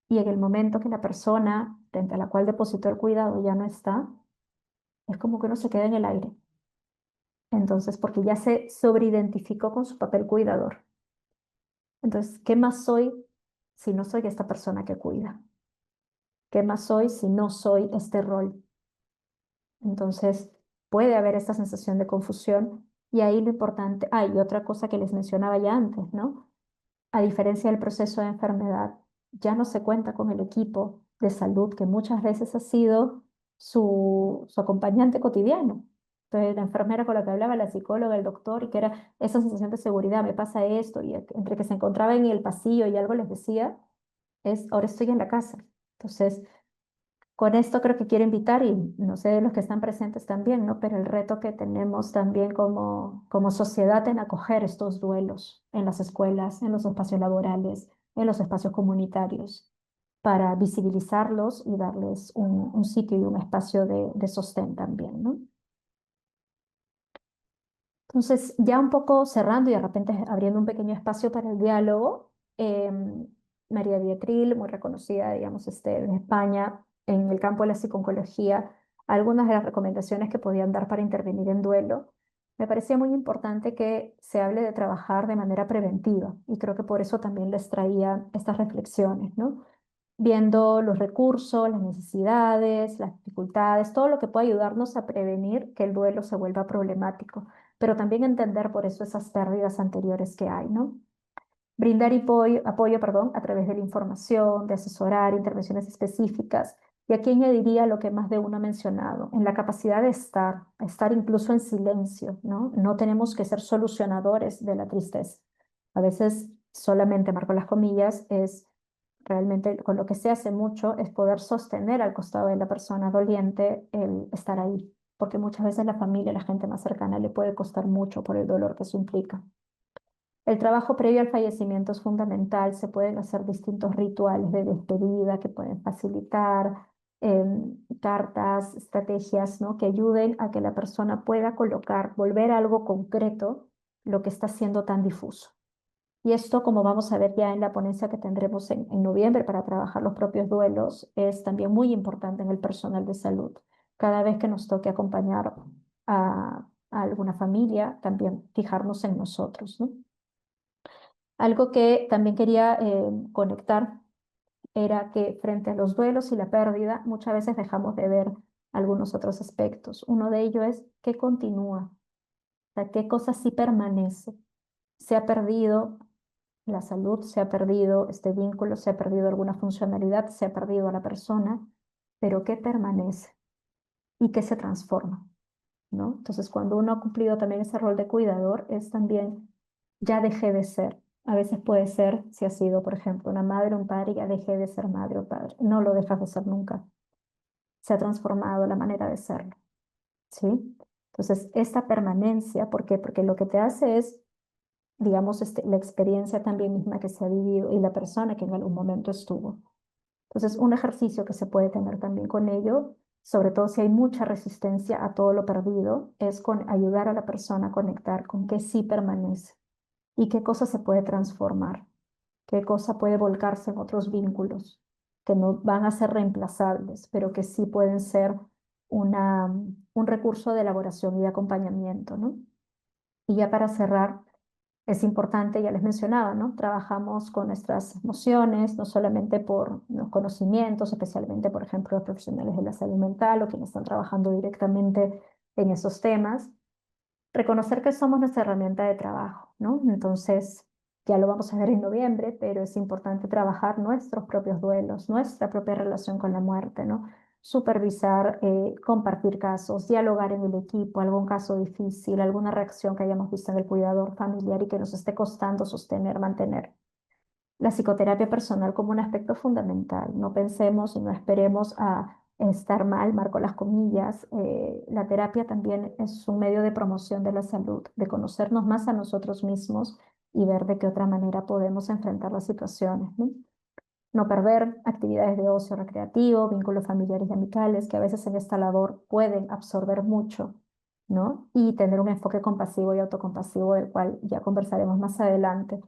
Y en el momento que la persona frente a la cual depositó el cuidado ya no está, es como que uno se queda en el aire. Entonces, porque ya se sobreidentificó con su papel cuidador. Entonces, ¿qué más soy si no soy esta persona que cuida? ¿Qué más soy si no soy este rol? Entonces, puede haber esta sensación de confusión y ahí lo importante, y otra cosa que les mencionaba ya antes, ¿no? A diferencia del proceso de enfermedad, ya no se cuenta con el equipo de salud que muchas veces ha sido su acompañante cotidiano. Entonces, la enfermera con la que hablaba, la psicóloga, el doctor, y que era esa sensación de seguridad, me pasa esto, y entre que se encontraba en el pasillo y algo les decía, ahora estoy en la casa. Entonces, con esto creo que quiero invitar, y no sé de los que están presentes también, ¿no? Pero el reto que tenemos también como sociedad en acoger estos duelos en las escuelas, en los espacios laborales, en los espacios comunitarios, para visibilizarlos y darles un sitio y un espacio de sostén también, ¿no? Entonces, ya un poco cerrando y de repente abriendo un pequeño espacio para el diálogo, María Dietril, muy reconocida, digamos, en España, en el campo de la psiconcología, algunas de las recomendaciones que podían dar para intervenir en duelo, me parecía muy importante que se hable de trabajar de manera preventiva y creo que por eso también les traía estas reflexiones, ¿no? Viendo los recursos, las necesidades, las dificultades, todo lo que pueda ayudarnos a prevenir que el duelo se vuelva problemático, pero también entender por eso esas pérdidas anteriores que hay, ¿no? Brindar apoyo, perdón, a través de la información, de asesorar, intervenciones específicas. Y aquí añadiría lo que más de uno ha mencionado, en la capacidad de estar incluso en silencio, ¿no? No tenemos que ser solucionadores de la tristeza. A veces solamente, marco las comillas, es realmente con lo que se hace mucho es poder sostener al costado de la persona doliente el estar ahí, porque muchas veces la familia, la gente más cercana le puede costar mucho por el dolor que eso implica. El trabajo previo al fallecimiento es fundamental. Se pueden hacer distintos rituales de despedida que pueden facilitar cartas, estrategias, ¿no? Que ayuden a que la persona pueda colocar, volver a algo concreto lo que está siendo tan difuso. Y esto, como vamos a ver ya en la ponencia que tendremos en noviembre para trabajar los propios duelos, es también muy importante en el personal de salud. Cada vez que nos toque acompañar a alguna familia, también fijarnos en nosotros, ¿no? Algo que también quería conectar era que frente a los duelos y la pérdida, muchas veces dejamos de ver algunos otros aspectos. Uno de ellos es qué continúa, o sea, qué cosa sí permanece. Se ha perdido la salud, se ha perdido este vínculo, se ha perdido alguna funcionalidad, se ha perdido a la persona, pero qué permanece y qué se transforma, ¿no? Entonces, cuando uno ha cumplido también ese rol de cuidador, es también, ya dejé de ser A veces puede ser, si has sido, por ejemplo, una madre o un padre, ya dejé de ser madre o padre. No lo dejas de ser nunca. Se ha transformado la manera de serlo, ¿sí? Entonces, esta permanencia, ¿por qué? Porque lo que te hace es, digamos, la experiencia también misma que se ha vivido y la persona que en algún momento estuvo. Entonces, un ejercicio que se puede tener también con ello, sobre todo si hay mucha resistencia a todo lo perdido, es con ayudar a la persona a conectar con qué sí permanece y qué cosa se puede transformar, qué cosa puede volcarse en otros vínculos que no van a ser reemplazables, pero que sí pueden ser un recurso de elaboración y de acompañamiento, ¿no? Y ya para cerrar, es importante, ya les mencionaba, ¿no? Trabajamos con nuestras emociones, no solamente por los conocimientos, especialmente, por ejemplo, los profesionales de la salud mental o quienes están trabajando directamente en esos temas. Reconocer que somos nuestra herramienta de trabajo, ¿no? Entonces, ya lo vamos a ver en noviembre, pero es importante trabajar nuestros propios duelos, nuestra propia relación con la muerte, ¿no? Supervisar, compartir casos, dialogar en el equipo, algún caso difícil, alguna reacción que hayamos visto en el cuidador familiar y que nos esté costando sostener, mantener. La psicoterapia personal como un aspecto fundamental. No pensemos y no esperemos a estar mal, marco las comillas. La terapia también es un medio de promoción de la salud, de conocernos más a nosotros mismos y ver de qué otra manera podemos enfrentar las situaciones, ¿no? No perder actividades de ocio recreativo, vínculos familiares y amicales, que a veces en esta labor pueden absorber mucho, ¿no? Y tener un enfoque compasivo y autocompasivo, del cual ya conversaremos más adelante.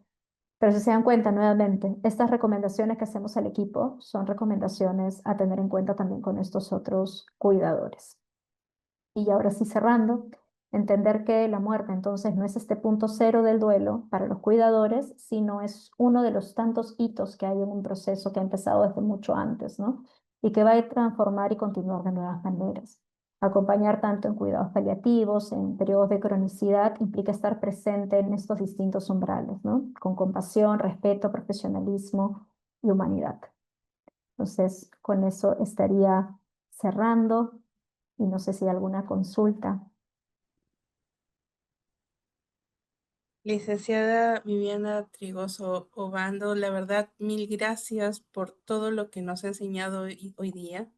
Pero si se dan cuenta, nuevamente, estas recomendaciones que hacemos al equipo son recomendaciones a tener en cuenta también con estos otros cuidadores. Y ahora sí cerrando, entender que la muerte entonces no es este punto cero del duelo para los cuidadores, sino es uno de los tantos hitos que hay en un proceso que ha empezado desde mucho antes, ¿no? Y que va a transformar y continuar de nuevas maneras. Acompañar tanto en cuidados paliativos, en periodos de cronicidad, implica estar presente en estos distintos umbrales, ¿no? Con compasión, respeto, profesionalismo y humanidad. Entonces, con eso estaría cerrando y no sé si hay alguna consulta. Licenciada Viviana Trigoso Obando, la verdad, mil gracias por todo lo que nos ha enseñado hoy día.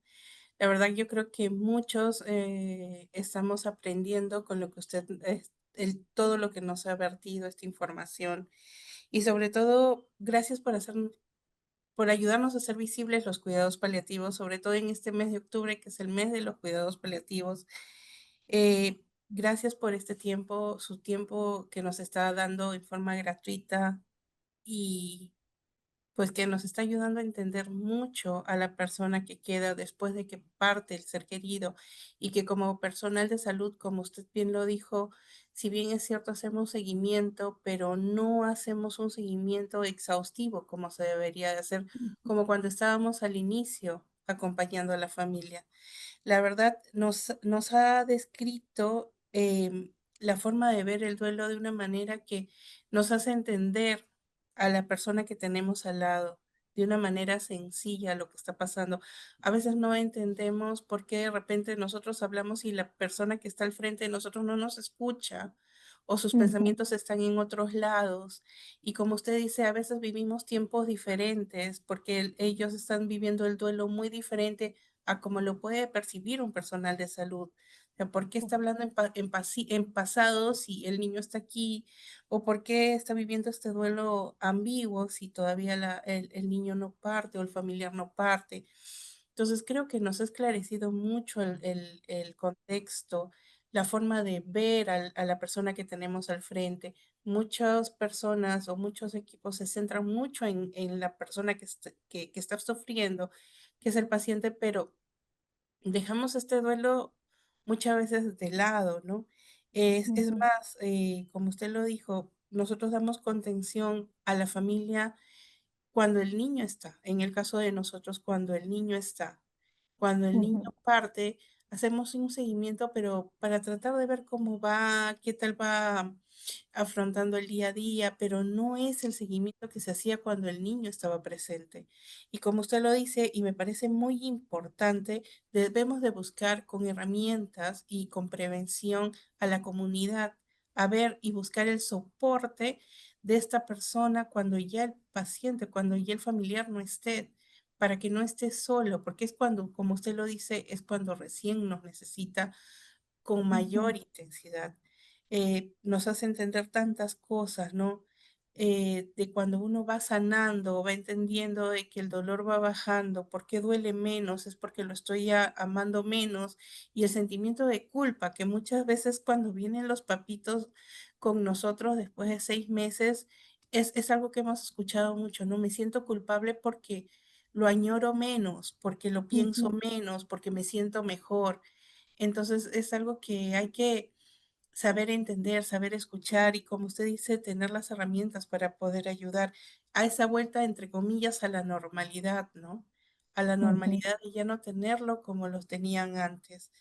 La verdad, yo creo que muchos estamos aprendiendo con lo que usted, todo lo que nos ha vertido, esta información. Y sobre todo, gracias por ayudarnos a hacer visibles los cuidados paliativos, sobre todo en este mes de octubre, que es el mes de los cuidados paliativos. Gracias por este tiempo, su tiempo que nos está dando en forma gratuita y pues que nos está ayudando a entender mucho a la persona que queda después de que parte el ser querido y que como personal de salud, como usted bien lo dijo, si bien es cierto hacemos seguimiento, pero no hacemos un seguimiento exhaustivo como se debería de hacer, como cuando estábamos al inicio acompañando a la familia. La verdad, nos ha descrito la forma de ver el duelo de una manera que nos hace entender a la persona que tenemos al lado de una manera sencilla lo que está pasando. A veces no entendemos por qué de repente nosotros hablamos y la persona que está al frente de nosotros no nos escucha o sus Ujú, pensamientos están en otros lados. Y como usted dice, a veces vivimos tiempos diferentes porque ellos están viviendo el duelo muy diferente a como lo puede percibir un personal de salud. O sea, ¿por qué está hablando en pasado si el niño está aquí? ¿O por qué está viviendo este duelo ambiguo si todavía el niño no parte o el familiar no parte? Entonces creo que nos ha esclarecido mucho el contexto, la forma de ver a la persona que tenemos al frente. Muchas personas o muchos equipos se centran mucho en la persona que está sufriendo, que es el paciente, pero dejamos este duelo muchas veces de lado, ¿no? Es ujú, más, como usted lo dijo, nosotros damos contención a la familia cuando el niño está, en el caso de nosotros, cuando el niño está. Cuando el niño ujú, parte, hacemos un seguimiento, pero para tratar de ver cómo va, qué tal va afrontando el día a día, pero no es el seguimiento que se hacía cuando el niño estaba presente. Y como usted lo dice, y me parece muy importante, debemos de buscar con herramientas y con prevención a la comunidad, a ver y buscar el soporte de esta persona cuando ya el paciente, cuando ya el familiar no esté, para que no esté solo, porque es cuando, como usted lo dice, es cuando recién nos necesita con mayor intensidad. Nos hace entender tantas cosas, ¿no? De cuando uno va sanando, va entendiendo de que el dolor va bajando, por qué duele menos, es porque lo estoy ya amando menos, y el sentimiento de culpa, que muchas veces cuando vienen los papitos con nosotros después de 6 meses, es algo que hemos escuchado mucho, ¿no? Me siento culpable porque lo añoro menos, porque lo pienso menos, porque me siento mejor. Entonces es algo que hay que saber entender, saber escuchar y, como usted dice, tener las herramientas para poder ayudar a esa vuelta, entre comillas, a la normalidad, ¿no? A la Ujú. normalidad de ya no tenerlo como los tenían antes.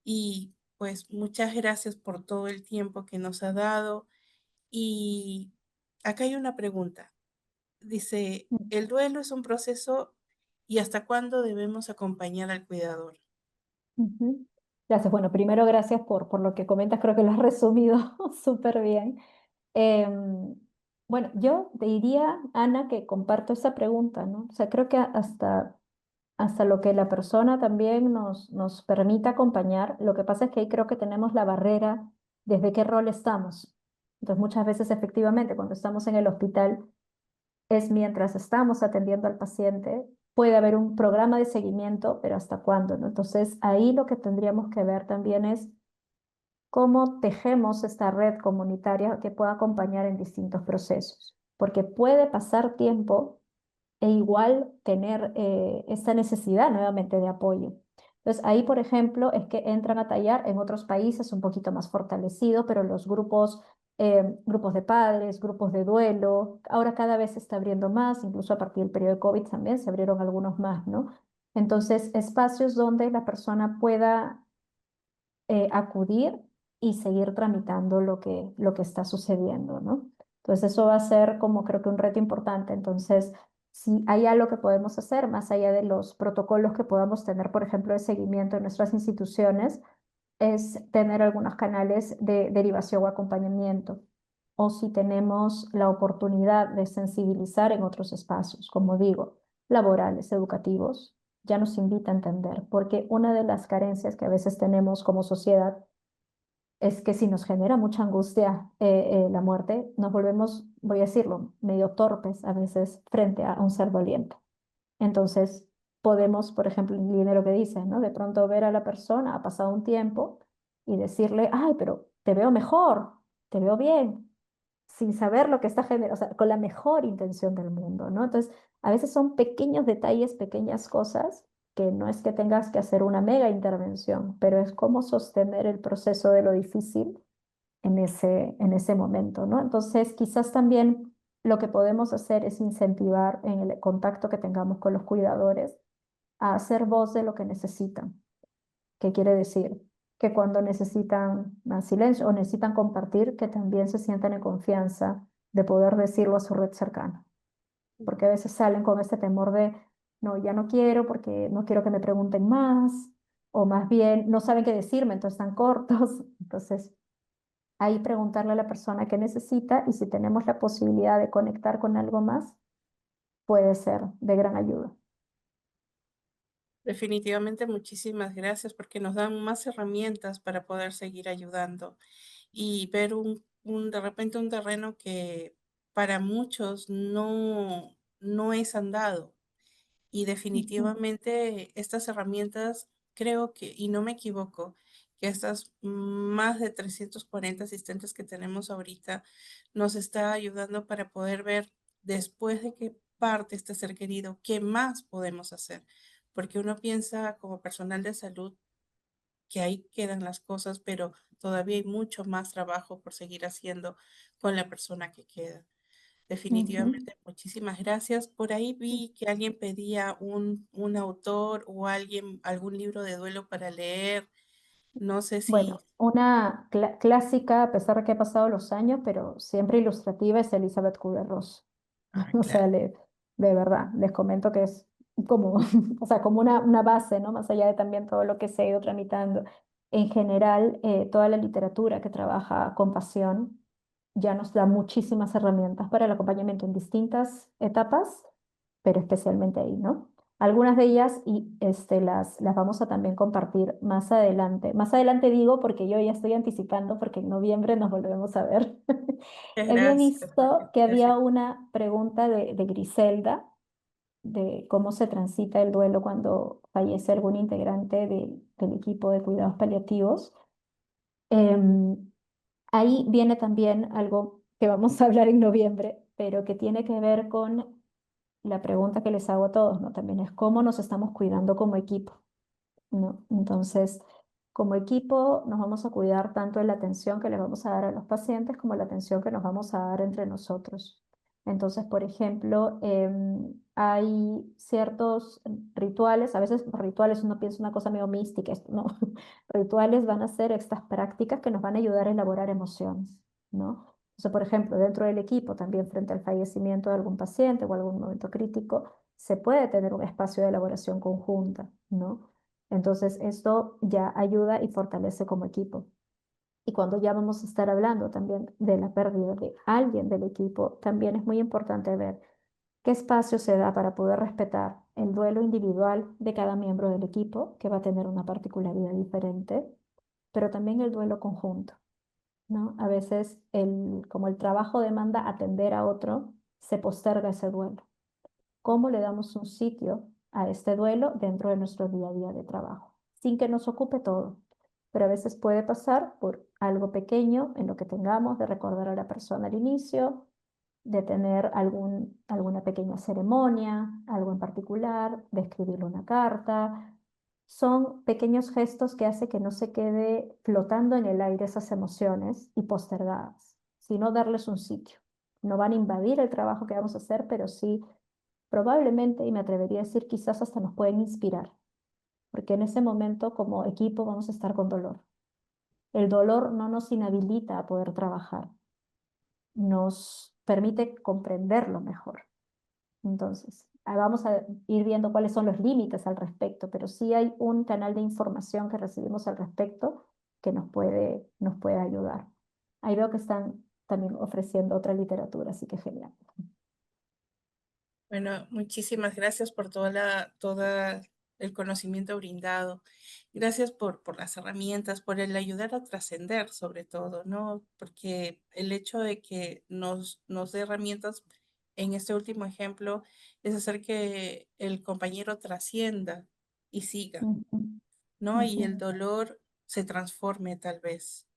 Y pues muchas gracias por todo el tiempo que nos ha dado. Y acá hay una pregunta. Dice, ¿el duelo es un proceso y hasta cuándo debemos acompañar al cuidador? Ujú. Gracias. Bueno, primero gracias por lo que comentas, creo que lo has resumido súper bien. Em, bueno, yo te diría, Ana, que comparto esa pregunta, ¿no? O sea, creo que hasta lo que la persona también nos permita acompañar, lo que pasa es que ahí creo que tenemos la barrera desde qué rol estamos. Entonces, muchas veces, efectivamente, cuando estamos en el hospital, es mientras estamos atendiendo al paciente, puede haber un programa de seguimiento, pero ¿hasta cuándo, no? Entonces, ahí lo que tendríamos que ver también es cómo tejemos esta red comunitaria que pueda acompañar en distintos procesos, porque puede pasar tiempo e igual tener esta necesidad nuevamente de apoyo. Entonces, ahí, por ejemplo, es que entran a tallar en otros países un poquito más fortalecido, pero los grupos de padres, grupos de duelo, ahora cada vez se está abriendo más, incluso a partir del periodo de COVID también se abrieron algunos más, ¿no? Entonces, espacios donde la persona pueda acudir y seguir tramitando lo que está sucediendo, ¿no? Entonces eso va a ser como creo que un reto importante. Entonces, si hay algo que podemos hacer, más allá de los protocolos que podamos tener, por ejemplo, de seguimiento en nuestras instituciones, es tener algunos canales de derivación o acompañamiento. O si tenemos la oportunidad de sensibilizar en otros espacios, como digo, laborales, educativos, ya nos invita a entender, porque una de las carencias que a veces tenemos como sociedad es que si nos genera mucha angustia la muerte, nos volvemos, voy a decirlo, medio torpes a veces frente a un ser doliente. Entonces, podemos, por ejemplo, en lo que dice, ¿no? De pronto ver a la persona, ha pasado un tiempo, y decirle, ay, pero te veo mejor, te veo bien, sin saber lo que está generando, o sea, con la mejor intención del mundo, ¿no? Entonces, a veces son pequeños detalles, pequeñas cosas, que no es que tengas que hacer una mega intervención, pero es cómo sostener el proceso de lo difícil en ese momento, ¿no? Entonces, quizás también lo que podemos hacer es incentivar en el contacto que tengamos con los cuidadores a hacer voz de lo que necesitan. ¿Qué quiere decir? Que cuando necesitan más silencio o necesitan compartir, que también se sientan en confianza de poder decirlo a su red cercana. Porque a veces salen con este temor de, no, ya no quiero porque no quiero que me pregunten más, o más bien no saben qué decirme, entonces están cortos. Entonces, ahí preguntarle a la persona qué necesita, y si tenemos la posibilidad de conectar con algo más, puede ser de gran ayuda. Definitivamente, muchísimas gracias porque nos dan más herramientas para poder seguir ayudando y ver de repente un terreno que para muchos no es andado. Y Ujú. definitivamente estas herramientas, creo que, y no me equivoco, que estas más de 340 asistentes que tenemos ahorita nos está ayudando para poder ver después de que parte este ser querido, qué más podemos hacer. Porque uno piensa como personal de salud que ahí quedan las cosas, pero todavía hay mucho más trabajo por seguir haciendo con la persona que queda. Ujú. Definitivamente, muchísimas gracias. Por ahí vi que alguien pedía un autor o alguien, algún libro de duelo para leer. No sé si... Bueno, una clásica, a pesar de que ha pasado los años, pero siempre ilustrativa, es Elizabeth Kubler-Ross. Ah, O claro. sea, de verdad, les comento que es como, o sea, como una base, ¿no? Más allá de también todo lo que se ha ido tramitando. En general, toda la literatura que trabaja compasión ya nos da muchísimas herramientas para el acompañamiento en distintas etapas, pero especialmente ahí, ¿no? Algunas de ellas las vamos a también compartir más adelante. Más adelante digo porque yo ya estoy anticipando porque en noviembre nos volvemos a ver. Muchas Había gracias, visto que había gracias. una pregunta de Griselda de cómo se transita el duelo cuando fallece algún integrante del equipo de cuidados paliativos. Em, Ahí viene también algo que vamos a hablar en noviembre, pero que tiene que ver con la pregunta que les hago a todos, ¿no? También es cómo nos estamos cuidando como equipo, ¿no? Entonces, como equipo nos vamos a cuidar tanto en la atención que le vamos a dar a los pacientes como la atención que nos vamos a dar entre nosotros. Entonces, por ejemplo, hay ciertos rituales, a veces rituales uno piensa una cosa medio mística, no, rituales van a ser estas prácticas que nos van a ayudar a elaborar emociones, ¿no? O sea, por ejemplo, dentro del equipo, también frente al fallecimiento de algún paciente o algún momento crítico, se puede tener un espacio de elaboración conjunta, ¿no? Entonces, esto ya ayuda y fortalece como equipo. Y cuando ya vamos a estar hablando también de la pérdida de alguien del equipo, también es muy importante ver qué espacio se da para poder respetar el duelo individual de cada miembro del equipo, que va a tener una particularidad diferente, pero también el duelo conjunto, ¿no? A veces, como el trabajo demanda atender a otro, se posterga ese duelo. ¿Cómo le damos un sitio a este duelo dentro de nuestro día a día de trabajo? Sin que nos ocupe todo, pero a veces puede pasar por algo pequeño en lo que tengamos de recordar a la persona al inicio, de tener alguna pequeña ceremonia, algo en particular, de escribirle una carta. Son pequeños gestos que hace que no se quede flotando en el aire esas emociones y postergadas, sino darles un sitio. No van a invadir el trabajo que vamos a hacer, pero sí probablemente, y me atrevería a decir quizás hasta nos pueden inspirar, porque en ese momento como equipo vamos a estar con dolor. El dolor no nos inhabilita a poder trabajar, nos permite comprenderlo mejor. Entonces, vamos a ir viendo cuáles son los límites al respecto, pero sí hay un canal de información que recibimos al respecto que nos puede ayudar. Ahí veo que están también ofreciendo otra literatura, así que genial. Bueno, muchísimas gracias por todo el conocimiento brindado. Gracias por las herramientas, por el ayudar a trascender sobre todo, ¿no? Porque el hecho de que nos dé herramientas en este último ejemplo es hacer que el compañero trascienda y siga, Ujú, ¿no? Y ujú. el dolor se transforme tal vez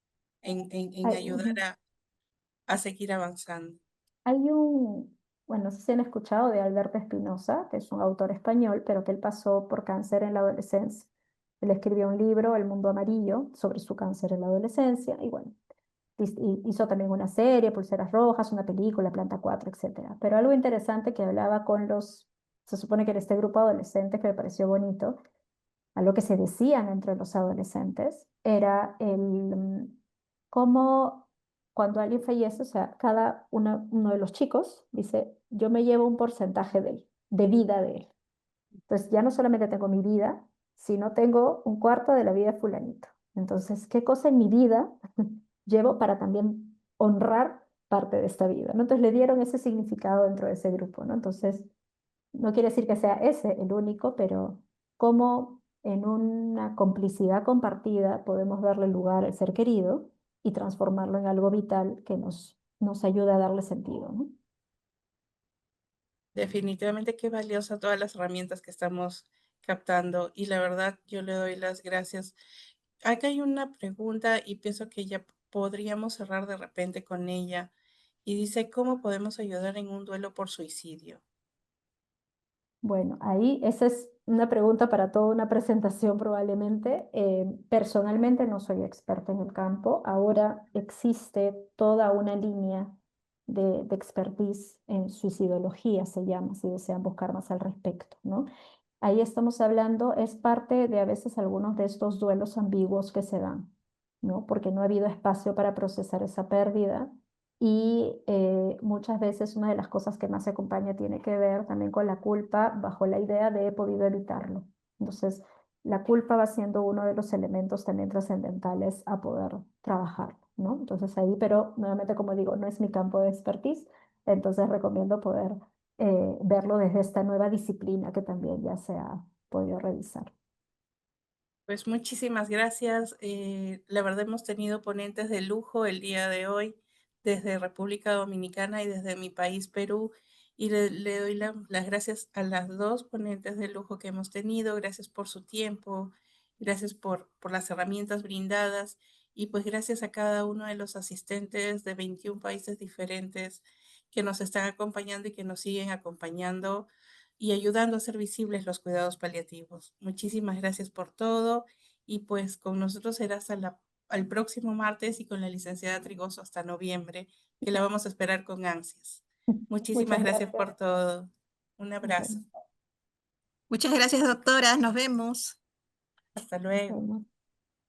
en Ay, ayudar ujú. a seguir avanzando. Hay bueno, no sé si han escuchado de Alberto Espinosa, que es un autor español, pero que él pasó por cáncer en la adolescencia. Él escribió un libro, El Mundo Amarillo, sobre su cáncer en la adolescencia, y bueno, hizo también una serie, Pulseras Rojas, una película, Planta 4, etcétera. Pero algo interesante que hablaba se supone que era este grupo adolescente que me pareció bonito, a lo que se decían entre los adolescentes, era cómo cuando alguien fallece, o sea, uno de los chicos dice, yo me llevo un porcentaje de vida de él. Entonces ya no solamente tengo mi vida, sino tengo un cuarto de la vida de fulanito. Entonces, ¿qué cosa en mi vida llevo para también honrar parte de esta vida? ¿No? Entonces le dieron ese significado dentro de ese grupo, ¿no? Entonces, no quiere decir que sea ese el único, pero cómo en una complicidad compartida podemos darle lugar al ser querido y transformarlo en algo vital que nos ayuda a darle sentido, ¿no? Definitivamente qué valiosa todas las herramientas que estamos captando y la verdad yo le doy las gracias. Acá hay una pregunta y pienso que ya podríamos cerrar de repente con ella y dice, ¿cómo podemos ayudar en un duelo por suicidio? Bueno, ahí esa es una pregunta para toda una presentación probablemente. Personalmente no soy experta en el campo. Ahora existe toda una línea de expertise en suicidología, se llama, si desean buscar más al respecto, ¿no? Ahí estamos hablando, es parte de a veces algunos de estos duelos ambiguos que se dan, ¿no? Porque no ha habido espacio para procesar esa pérdida y muchas veces una de las cosas que más se acompaña tiene que ver también con la culpa bajo la idea de he podido evitarlo. Entonces, la culpa va siendo uno de los elementos también trascendentales a poder trabajar. ¿no? Entonces ahí, pero nuevamente como digo, no es mi campo de expertise, entonces recomiendo poder verlo desde esta nueva disciplina que también ya se ha podido revisar. Pues muchísimas gracias. La verdad hemos tenido ponentes de lujo el día de hoy desde República Dominicana y desde mi país, Perú. Y le doy las gracias a las dos ponentes de lujo que hemos tenido. Gracias por su tiempo, gracias por las herramientas brindadas y pues gracias a cada uno de los asistentes de 21 países diferentes que nos están acompañando y que nos siguen acompañando y ayudando a hacer visibles los cuidados paliativos. Muchísimas gracias por todo y pues con nosotros será hasta al próximo martes y con la licenciada Trigoso hasta noviembre, que la vamos a esperar con ansias. Muchísimas Muchas gracias gracias. por todo. Un abrazo. Bueno, Muchas gracias, doctora. Nos vemos. Hasta luego. bueno.